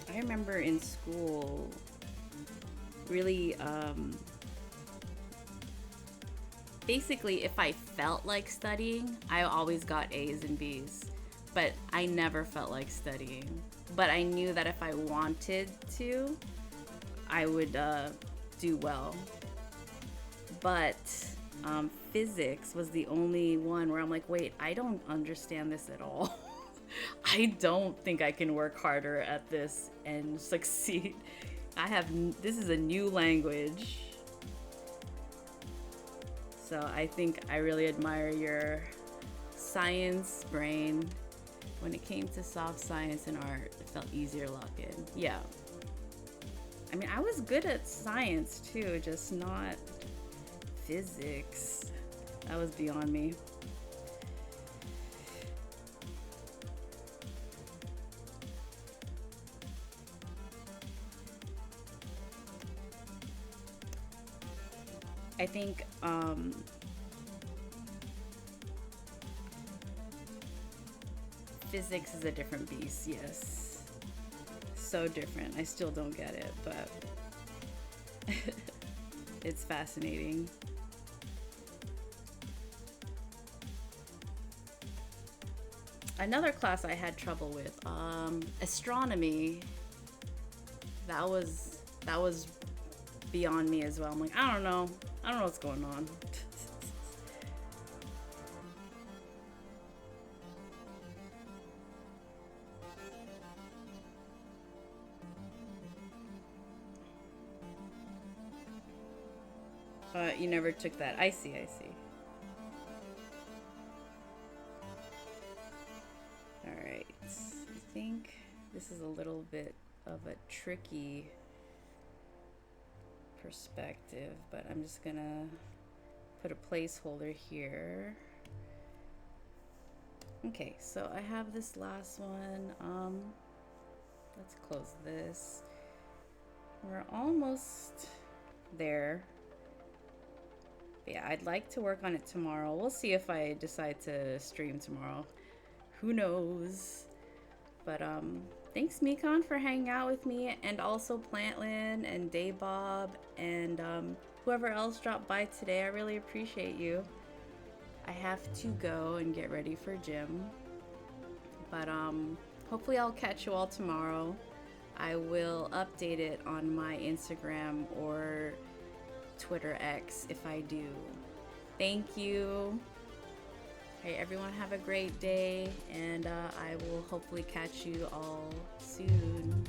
I remember in school, really, basically, if I felt like studying, I always got A's and B's. But I never felt like studying. But I knew that if I wanted to, I would do well. But physics was the only one where I'm like, wait, I don't understand this at all. I don't think I can work harder at this and succeed. This is a new language. So I think I really admire your science brain. When it came to soft science and art, it felt easier to lock in. Yeah. I mean, I was good at science too, just not physics. That was beyond me. I think physics is a different beast, yes. So different. I still don't get it, but it's fascinating. Another class I had trouble with, astronomy. That was beyond me as well. I'm like, I don't know what's going on. You never took that. I see. Alright. I think this is a little bit of a tricky perspective, but I'm just gonna put a placeholder here. Okay, so I have this last one. Let's close this. We're almost there. Yeah, I'd like to work on it tomorrow. We'll see if I decide to stream tomorrow. Who knows? But thanks Mikon for hanging out with me, and also Plantlin and Daybob and whoever else dropped by today. I really appreciate you. I have to go and get ready for gym. But hopefully I'll catch you all tomorrow. I will update it on my Instagram or Twitter X if I do. Thank you. Hey everyone, have a great day, and I will hopefully catch you all soon.